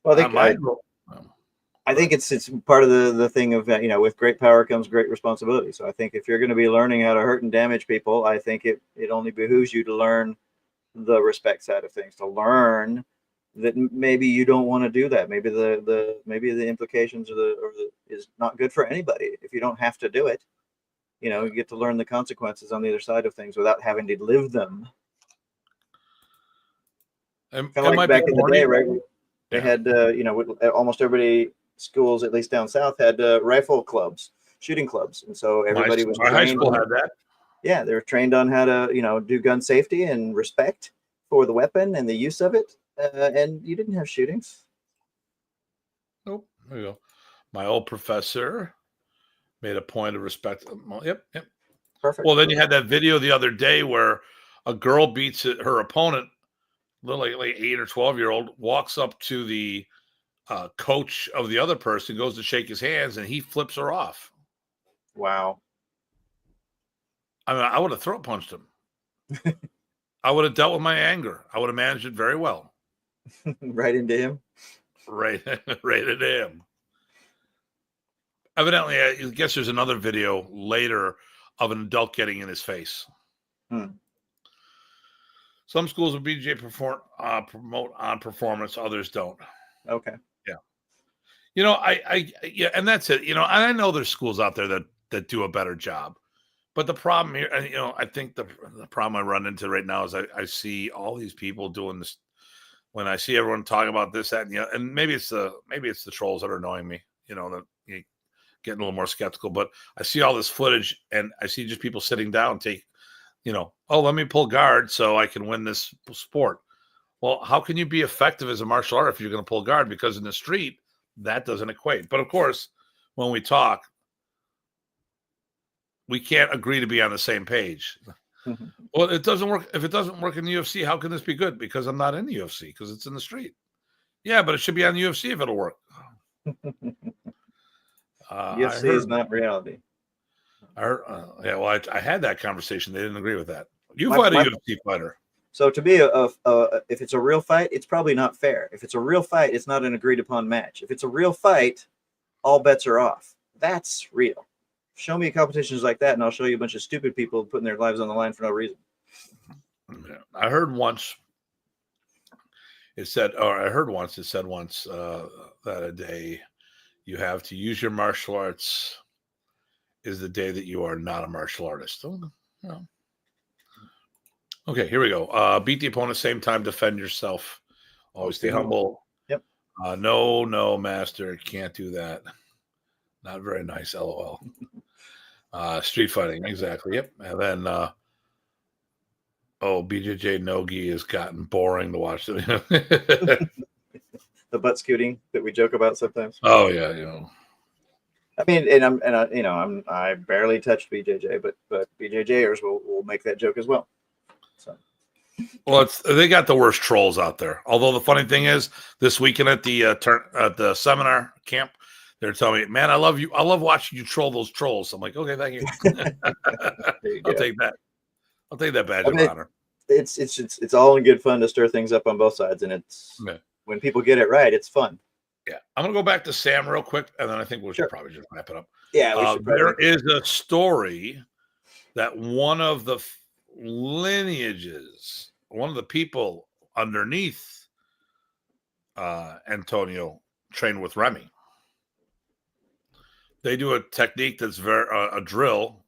S2: Well, I think it's part of the thing of, with great power comes great responsibility. So I think if you're going to be learning how to hurt and damage people, I think it only behooves you to learn the respect side of things, to learn that maybe you don't want to do that. Maybe the implications is not good for anybody. If you don't have to do it, you get to learn the consequences on the other side of things without having to live them. Kind of like back in the day, right? They had, almost everybody schools, at least down south, had rifle clubs, shooting clubs, and so everybody was trained.
S1: My high school had that.
S2: Yeah, they were trained on how to, do gun safety and respect for the weapon and the use of it, and you didn't have shootings.
S1: Nope. There you go. My old professor made a point of respect. Yep.
S2: Perfect.
S1: Well, then you had that video the other day where a girl beats her opponent, little like 8 or 12-year-old, walks up to the coach of the other person, goes to shake his hands, and he flips her off.
S2: Wow.
S1: I mean, I would have throat punched him. I would have dealt with my anger. I would have managed it very well.
S2: Right into him.
S1: Right into him. Evidently, I guess there's another video later of an adult getting in his face. Some schools with BJJ promote on performance, others don't.
S2: Okay.
S1: Yeah. You know, yeah, and that's it. You know, and I know there's schools out there that do a better job. But the problem here, and you know, I think the problem I run into right now is I see all these people doing this. When I see everyone talking about this, that, and you know, and maybe it's the trolls that are annoying me. You know, that you getting a little more skeptical. But I see all this footage, and I see just people sitting down, you know, oh, let me pull guard so I can win this sport. Well, how can you be effective as a martial art if you're going to pull guard? Because in the street, that doesn't equate. But of course, when we talk, we can't agree to be on the same page. Well, it doesn't work. If it doesn't work in the UFC, how can this be good? Because I'm not in the UFC, because it's in the street. Yeah, but it should be on the UFC if it'll work.
S2: UFC is not reality.
S1: Yeah, well, I had that conversation. They didn't agree with that. You fight a UFC fighter.
S2: So to me, if it's a real fight, it's probably not fair. If it's a real fight, it's not an agreed upon match. If it's a real fight, all bets are off. That's real. Show me competitions like that, and I'll show you a bunch of stupid people putting their lives on the line for no reason.
S1: Yeah. I heard once it said once that a day you have to use your martial arts is the day that you are not a martial artist. Oh, no. Okay, here we go. Beat the opponent, same time, defend yourself. Always stay humble.
S2: Yep.
S1: No, master, can't do that. Not very nice, LOL. Street fighting, exactly. Yep. And then, BJJ Nogi has gotten boring to watch.
S2: The butt scooting that we joke about sometimes.
S1: Oh yeah, you know.
S2: I mean, I barely touched BJJ, but BJJers will make that joke as well. So.
S1: Well, they got the worst trolls out there. Although the funny thing is, this weekend at the seminar camp, they're telling me, "Man, I love you. I love watching you troll those trolls." I'm like, "Okay, thank you. I'll take that. I'll take that badge of honor."
S2: It's all in good fun to stir things up on both sides, and when people get it right, it's fun.
S1: Yeah, I'm gonna go back to Sam real quick, and then I think we should probably just wrap it up.
S2: Yeah,
S1: there is a story that one of the lineages, one of the people underneath Antonio trained with Remy. They do a technique that's a drill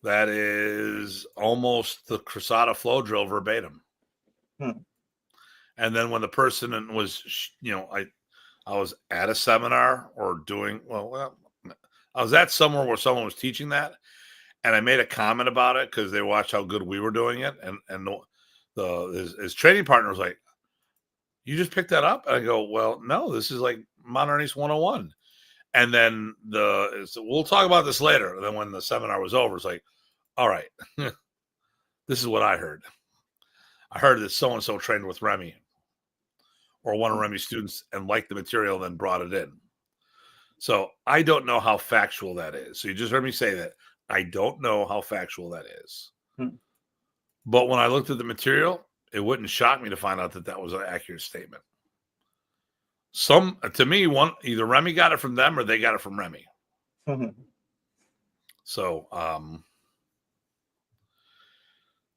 S1: that is almost the Cruzada flow drill verbatim. And then when the person was, you know, I was at a seminar or I was at somewhere where someone was teaching that, and I made a comment about it because they watched how good we were doing it, and his training partner was like, "You just picked that up?" And I go, "Well, no, this is like Modern Arnis 101." And then we'll talk about this later. And then when the seminar was over, it's like, all right, this is what I heard. I heard that so-and-so trained with Remy or one of Remy's students and liked the material, then brought it in. So I don't know how factual that is. So you just heard me say that. I don't know how factual that is. But when I looked at the material, it wouldn't shock me to find out that was an accurate statement. To me, either Remy got it from them or they got it from Remy. So,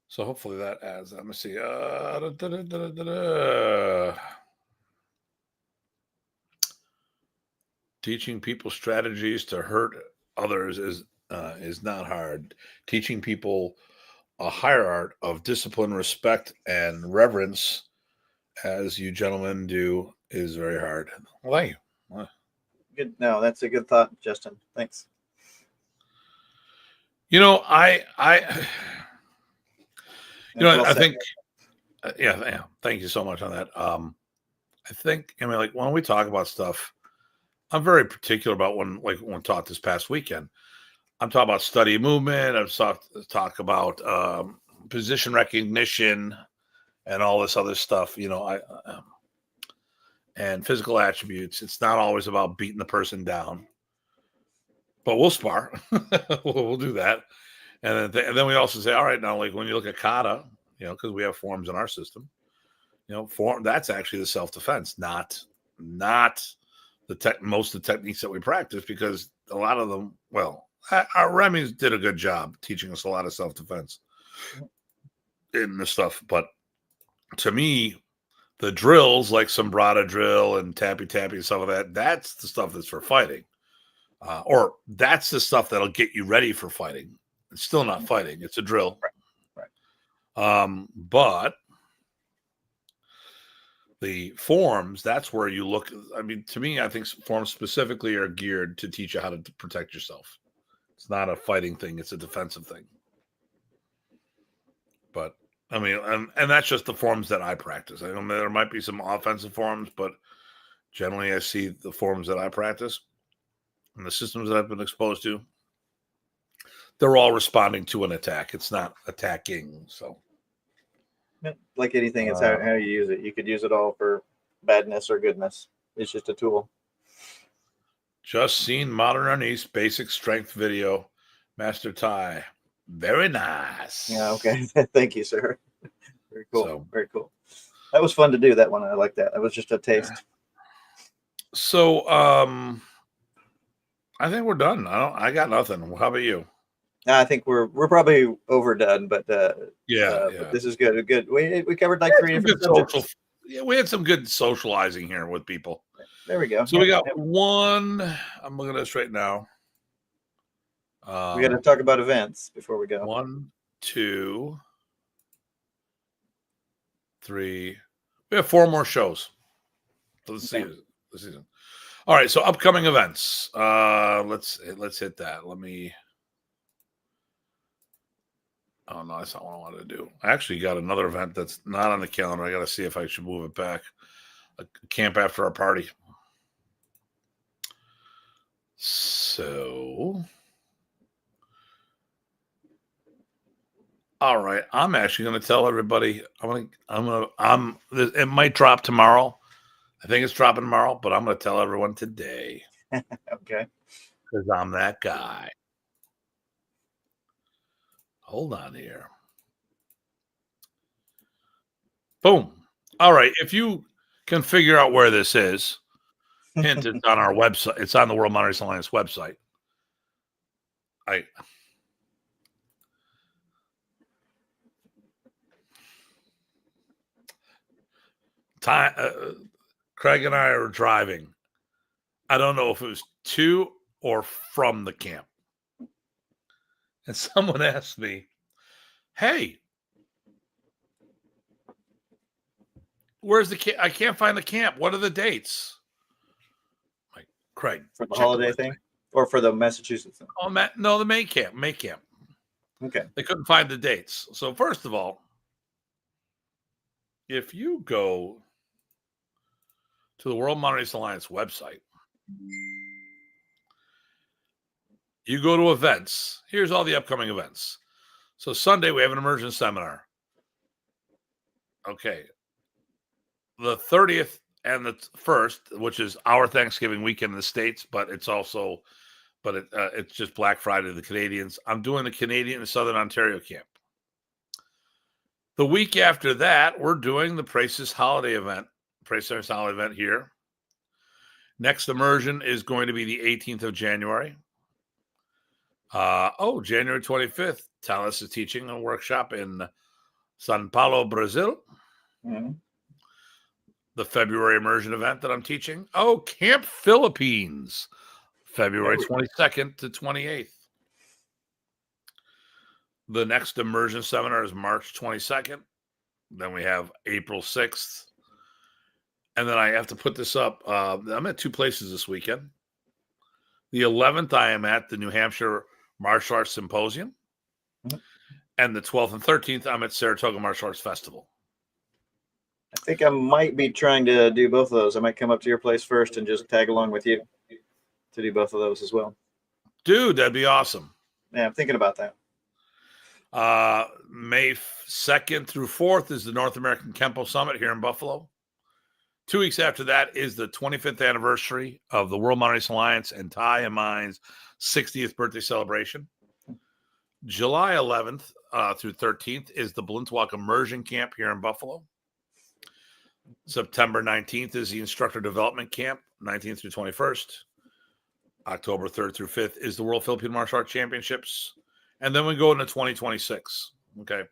S1: so hopefully that adds. Let me see. Teaching people strategies to hurt others is not hard. Teaching people a higher art of discipline, respect, and reverence, as you gentlemen do, is very hard. Well, thank you.
S2: Good. No, that's a good thought, Justin. Thanks.
S1: You know, I think, yeah. Thank you so much on that. I think, like when we talk about stuff, I'm very particular about when taught this past weekend. I'm talking about study movement. I've talk about position recognition and all this other stuff. You know, and physical attributes. It's not always about beating the person down, but we'll spar. We'll do that. And then we also say, all right, now, like when you look at kata, because we have forms in our system, that's actually the self-defense, not most of the techniques that we practice, because a lot of them, our Remys did a good job teaching us a lot of self-defense in this stuff. But to me, the drills like sombrada drill and tappy and stuff like that, that's the stuff that's for fighting. Or that's the stuff that'll get you ready for fighting. It's still not fighting. It's a drill.
S2: Right.
S1: But the forms, that's where you look. I mean, to me, I think forms specifically are geared to teach you how to protect yourself. It's not a fighting thing. It's a defensive thing. But, I mean, and that's just the forms that I practice. I mean, there might be some offensive forms, but generally I see the forms that I practice and the systems that I've been exposed to, they're all responding to an attack. It's not attacking, so.
S2: Like anything, it's how you use it. You could use it all for badness or goodness. It's just a tool.
S1: Just seen Modern Arnis basic strength video. Master Ty. Very nice.
S2: Yeah, okay. Thank you, sir. Very cool.
S1: So,
S2: very cool. That was fun to do, that one. I like that. That was just a taste.
S1: So I think we're done. I got nothing. How about you?
S2: I think we're probably overdone, but
S1: yeah.
S2: But this is good. Good. We covered like 3 different subjects.
S1: We had some good socializing here with people.
S2: There we go.
S1: So we got one. I'm looking at this right now.
S2: We got to talk about events before we go.
S1: 1, 2, 3. We have 4 more shows for the season. All right. So upcoming events. Let's hit that. Let me. Oh, no, that's not what I wanted to do. I actually got another event that's not on the calendar. I got to see if I should move it back. A camp after our party. So, all right. I'm actually going to tell everybody. It might drop tomorrow. I think it's dropping tomorrow, but I'm going to tell everyone today.
S2: Okay.
S1: Because I'm that guy. Hold on here. Boom. All right. If you can figure out where this is, hint, it's on our website. It's on the World Modern Arnis Alliance website. Craig and I are driving. I don't know if it was to or from the camp. And someone asked me, hey, where's the camp? I can't find the camp. What are the dates? Like, Craig.
S2: For the holiday thing? Or for the Massachusetts thing?
S1: Oh, no, the May camp.
S2: Okay.
S1: They couldn't find the dates. So first of all, if you go to the World Modern Arnis Alliance website, you go to events. Here's all the upcoming events. So Sunday, we have an immersion seminar. Okay. The 30th and the 1st, which is our Thanksgiving weekend in the States, but it's also, it's just Black Friday to the Canadians. I'm doing the Canadian and Southern Ontario camp. The week after that, we're doing the Price's holiday event here. Next immersion is going to be the 18th of January. January 25th, Talis is teaching a workshop in Sao Paulo, Brazil.
S2: Mm-hmm.
S1: The February immersion event that I'm teaching. Camp Philippines, February 22nd to 28th. The next immersion seminar is March 22nd. Then we have April 6th. And then I have to put this up. I'm at 2 places this weekend. The 11th, I am at the New Hampshire Martial Arts Symposium. Mm-hmm. And the 12th and 13th, I'm at Saratoga Martial Arts Festival.
S2: I think I might be trying to do both of those. I might come up to your place first and just tag along with you to do both of those as well.
S1: Dude, that'd be awesome.
S2: Yeah, I'm thinking about that.
S1: May 2nd through 4th is the North American Kempo Summit here in Buffalo. 2 weeks after that is the 25th anniversary of the World Modern Arnis Alliance and Ty and mine's 60th birthday celebration. July 11th through 13th is the Balintawak Immersion Camp here in Buffalo. September 19th is the Instructor Development Camp, 19th through 21st. October 3rd through 5th is the World Filipino Martial Arts Championships. And then we go into 2026. Okay.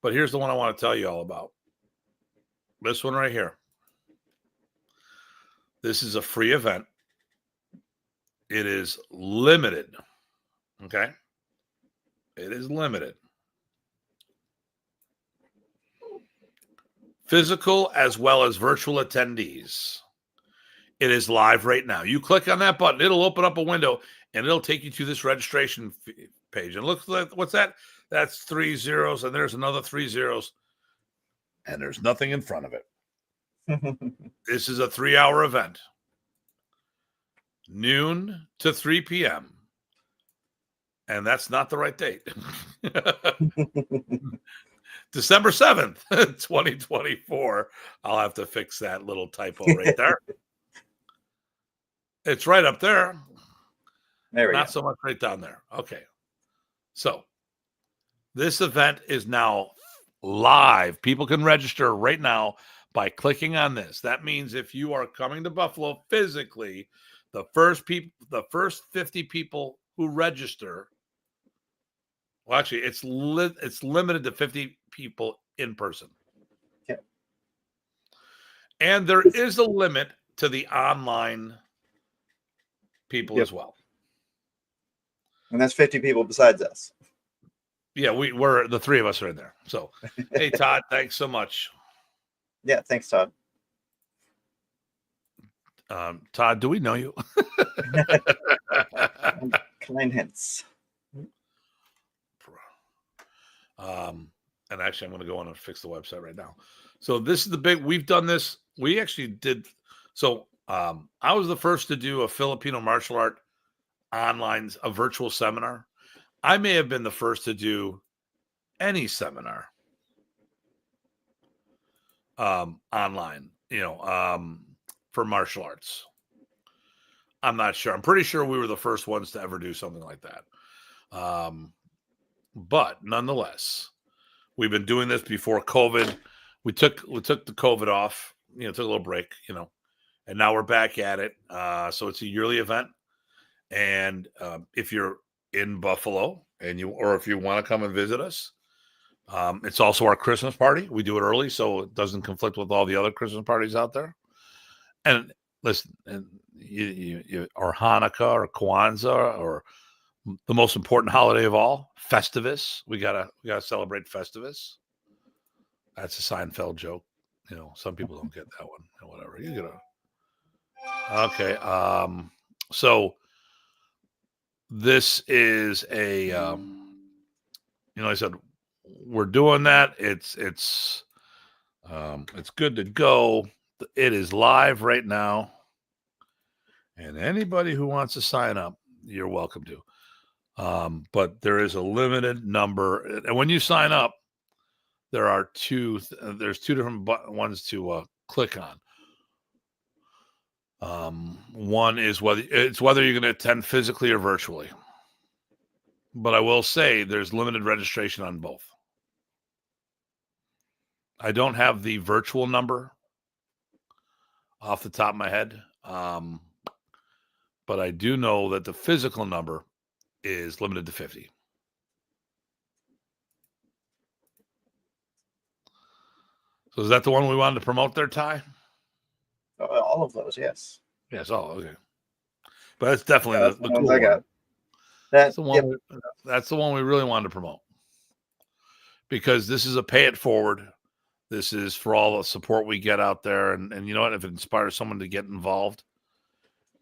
S1: But here's the one I want to tell you all about. This one right here. This is a free event. It is limited. Okay. It is limited. Physical as well as virtual attendees. It is live right now. You click on that button, it'll open up a window and it'll take you to this registration page. And look, what's that? That's 3 zeros, and there's another 3 zeros, and there's nothing in front of it. This is a 3-hour event, noon to 3 p.m. And that's not the right date. December 7th, 2024. I'll have to fix that little typo right there. It's right up there.
S2: There we
S1: Not
S2: go.
S1: so much right down there. Okay. So this event is now live. People can register right now by clicking on this. That means if you are coming to Buffalo physically, the first 50 people who register, well, actually, it's limited to 50 people in person.
S2: Okay.
S1: And there is a limit to the online people as well.
S2: And that's 50 people besides us.
S1: Yeah, we're the three of us are in there. So, hey, Todd, thanks so much.
S2: Yeah, thanks, Todd.
S1: Todd, do we know you?
S2: Kind hints.
S1: And actually, I'm going to go on and fix the website right now. So this is the big. We've done this. We actually did. So I was the first to do a Filipino martial art a virtual seminar. I may have been the first to do any seminar online, for martial arts. I'm not sure. I'm pretty sure we were the first ones to ever do something like that. But nonetheless, we've been doing this before COVID. We took the COVID off, took a little break, and now we're back at it. So it's a yearly event. And if you're in Buffalo or if you want to come and visit us, it's also our Christmas party. We do it early so it doesn't conflict with all the other Christmas parties out there. And listen, and or Hanukkah or Kwanzaa or the most important holiday of all, Festivus. We gotta celebrate Festivus. That's a Seinfeld joke. Some people don't get that one. Whatever. Okay. So this is a I said we're doing that. It's good to go. It is live right now. And anybody who wants to sign up, you're welcome to. But there is a limited number. And when you sign up, there's two different ones to click on. One is whether you're going to attend physically or virtually. But I will say there's limited registration on both. I don't have the virtual number off the top of my head. But I do know that the physical number is limited to 50. So is that the one we wanted to promote there, Ty?
S2: All of those, yes.
S1: Yes, okay. But that's definitely the cool
S2: ones I got.
S1: one. That's the one. Yep. That's the one we really wanted to promote because this is a pay it forward. This is for all the support we get out there, and you know what? If it inspires someone to get involved,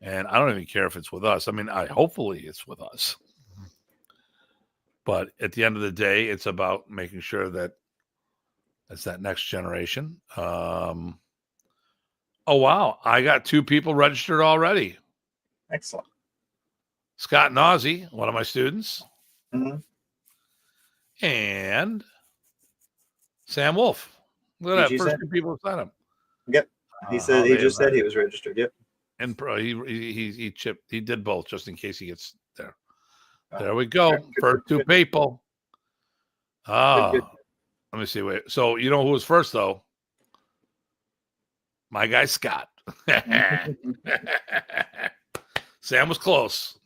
S1: and I don't even care if it's with us. I mean, hopefully it's with us. But at the end of the day, it's about making sure that it's that next generation. Oh wow! I got 2 people registered already.
S2: Excellent.
S1: Scott Nausey, one of my students, and Sam Wolf. Look at that, first 2 people to sign up.
S2: Yep, he said he just said he was registered. Yep,
S1: and he chipped. He did both just in case he gets there. There we go. First two people.
S2: Good.
S1: Let me see. Wait. So you know who was first though? My guy Scott. Sam was close.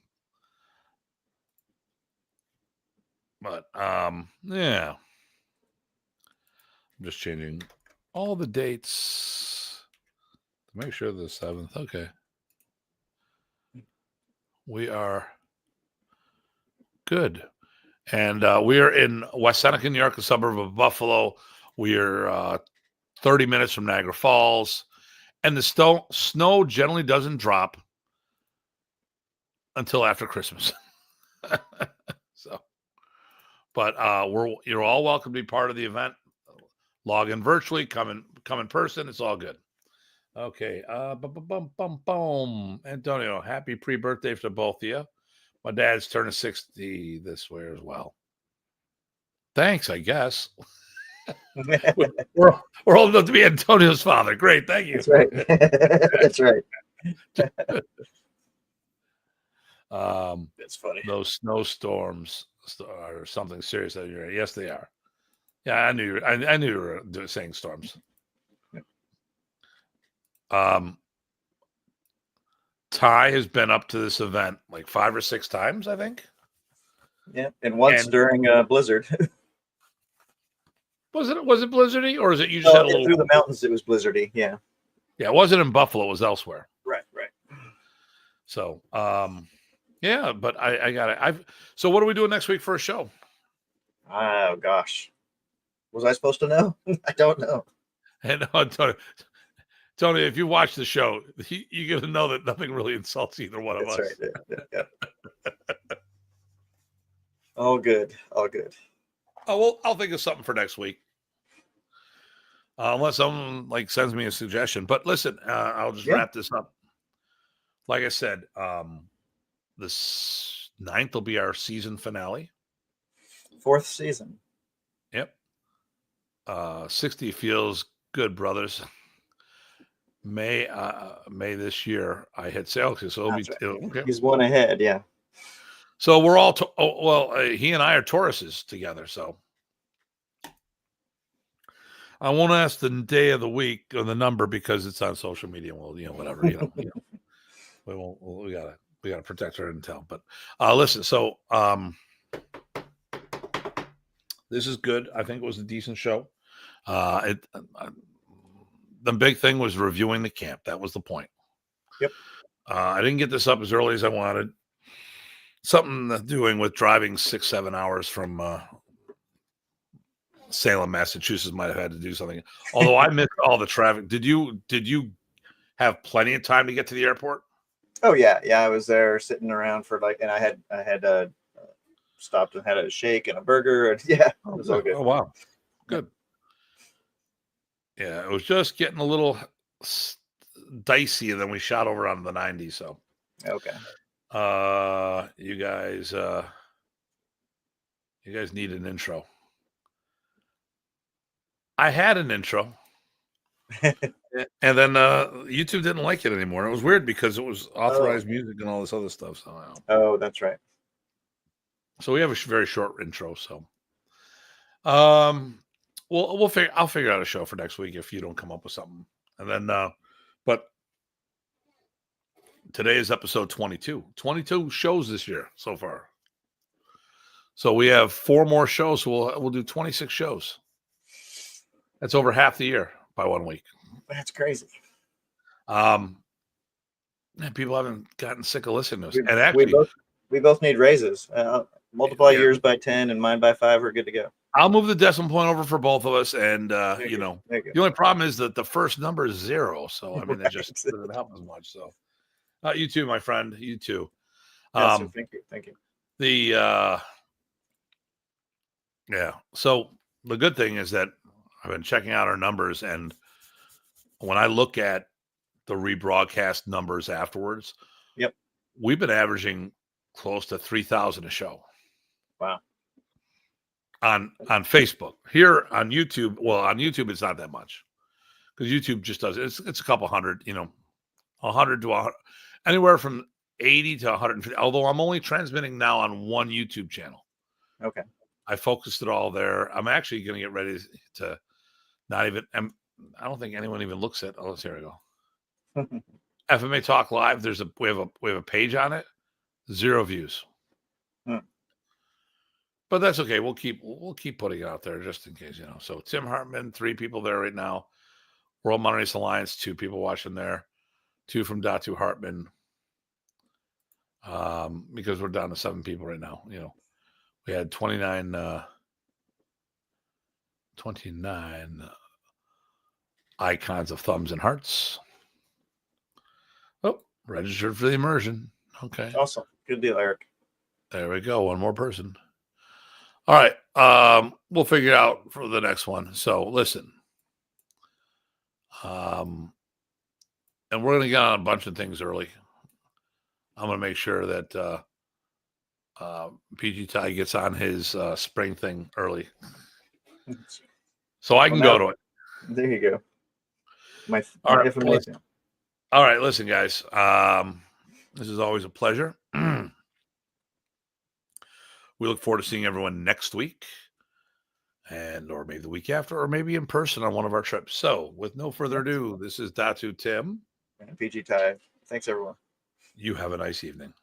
S1: But yeah. I'm just changing all the dates to make sure the 7th. Okay. We are good. And we are in West Seneca, New York, a suburb of Buffalo. We are 30 minutes from Niagara Falls. And the snow generally doesn't drop until after Christmas. So, but you're all welcome to be part of the event. Log in virtually, come in person. It's all good. Okay. Boom. Antonio, happy pre-birthday to both of you. My dad's turning 60 this way as well. Thanks, I guess. we're old enough to be Antonio's father. Great, thank you.
S2: That's right. That's right. That's funny.
S1: Those snowstorms are something serious. Yes, they are. Yeah, I knew you were saying storms. Ty has been up to this event like 5 or 6 times, I think.
S2: Yeah, and once during a blizzard.
S1: Was it blizzardy, or is it you just had a little
S2: through the mountains? It was blizzardy. Yeah.
S1: Yeah, it wasn't in Buffalo. It was elsewhere.
S2: Right.
S1: So, yeah, but I got it. So what are we doing next week for a show?
S2: Oh gosh, was I supposed to know? I don't know.
S1: And Tony, if you watch the show, you're gonna know that nothing really insults either one of us.
S2: Right. Yeah. All good.
S1: Oh well, I'll think of something for next week. Unless someone sends me a suggestion. But listen, I'll just wrap this up. Like I said, the 9th will be our season finale.
S2: 4th season.
S1: Yep. 60 feels good, brothers. May this year I hit sales, so
S2: okay. He's one ahead, yeah.
S1: So we're all he and I are Tauruses together, so I won't ask the day of the week or the number because it's on social media. Well, whatever, we won't. We gotta protect our intel. But listen, so this is good. I think it was a decent show. The big thing was reviewing the camp. That was the point.
S2: Yep.
S1: I didn't get this up as early as I wanted. Something doing with driving 6-7 hours from Salem, Massachusetts, might have had to do something. Although I missed all the traffic. Did you have plenty of time to get to the airport?
S2: Oh yeah. I was there sitting around for and I had stopped and had a shake and a burger, and it was all good.
S1: Oh wow, good. Yeah, it was just getting a little dicey, and then we shot over onto the 90. So
S2: okay.
S1: You guys need an intro. I had an intro, and then YouTube didn't like it anymore. It was weird because it was authorized music and all this other stuff. So
S2: that's right.
S1: So we have a very short intro. So, I'll figure out a show for next week if you don't come up with something. And then, but today is episode 22. 22 shows this year so far. So we have 4 more shows. So we'll do 26 shows. That's over half the year by 1 week.
S2: That's crazy.
S1: People haven't gotten sick of listening to us. And actually,
S2: we both need raises. Multiply yours by 10 and mine by 5. We're good to go.
S1: I'll move the decimal point over for you for both of us. And, the only problem is that the first number is 0. So, I mean, it just doesn't help as much. So, you too, my friend. You too.
S2: So thank you.
S1: So the good thing is that I've been checking out our numbers. And when I look at the rebroadcast numbers afterwards, we've been averaging close to 3,000 a show.
S2: Wow.
S1: On Facebook. Here on YouTube, on YouTube it's not that much because YouTube just does it's a couple hundred, 100 to 100, anywhere from 80 to 150. Although I'm only transmitting now on one YouTube channel.
S2: Okay.
S1: I focused it all there. I'm actually going to get ready to not even. I don't think anyone even looks at. Oh, here we go. FMA Talk Live. We have a page on it. 0 views. But that's okay. We'll keep putting it out there just in case, So Tim Hartman, 3 people there right now. World Modern Arnis Alliance, 2 people watching there. 2 from Datu Hartman. Because we're down to 7 people right now. We had 29 icons of thumbs and hearts. Oh, registered for the immersion. Okay.
S2: Awesome. Good deal, Eric.
S1: There we go. One more person. All right. We'll figure it out for the next one. So listen. And we're going to get on a bunch of things early. I'm going to make sure that PG Ty gets on his spring thing early. So I can go to it.
S2: There you go.
S1: All right, listen, guys. This is always a pleasure. We look forward to seeing everyone next week, or maybe the week after, or maybe in person on one of our trips. So, with no further ado, this is Datu Tim
S2: and PG Ty. Thanks, everyone.
S1: You have a nice evening.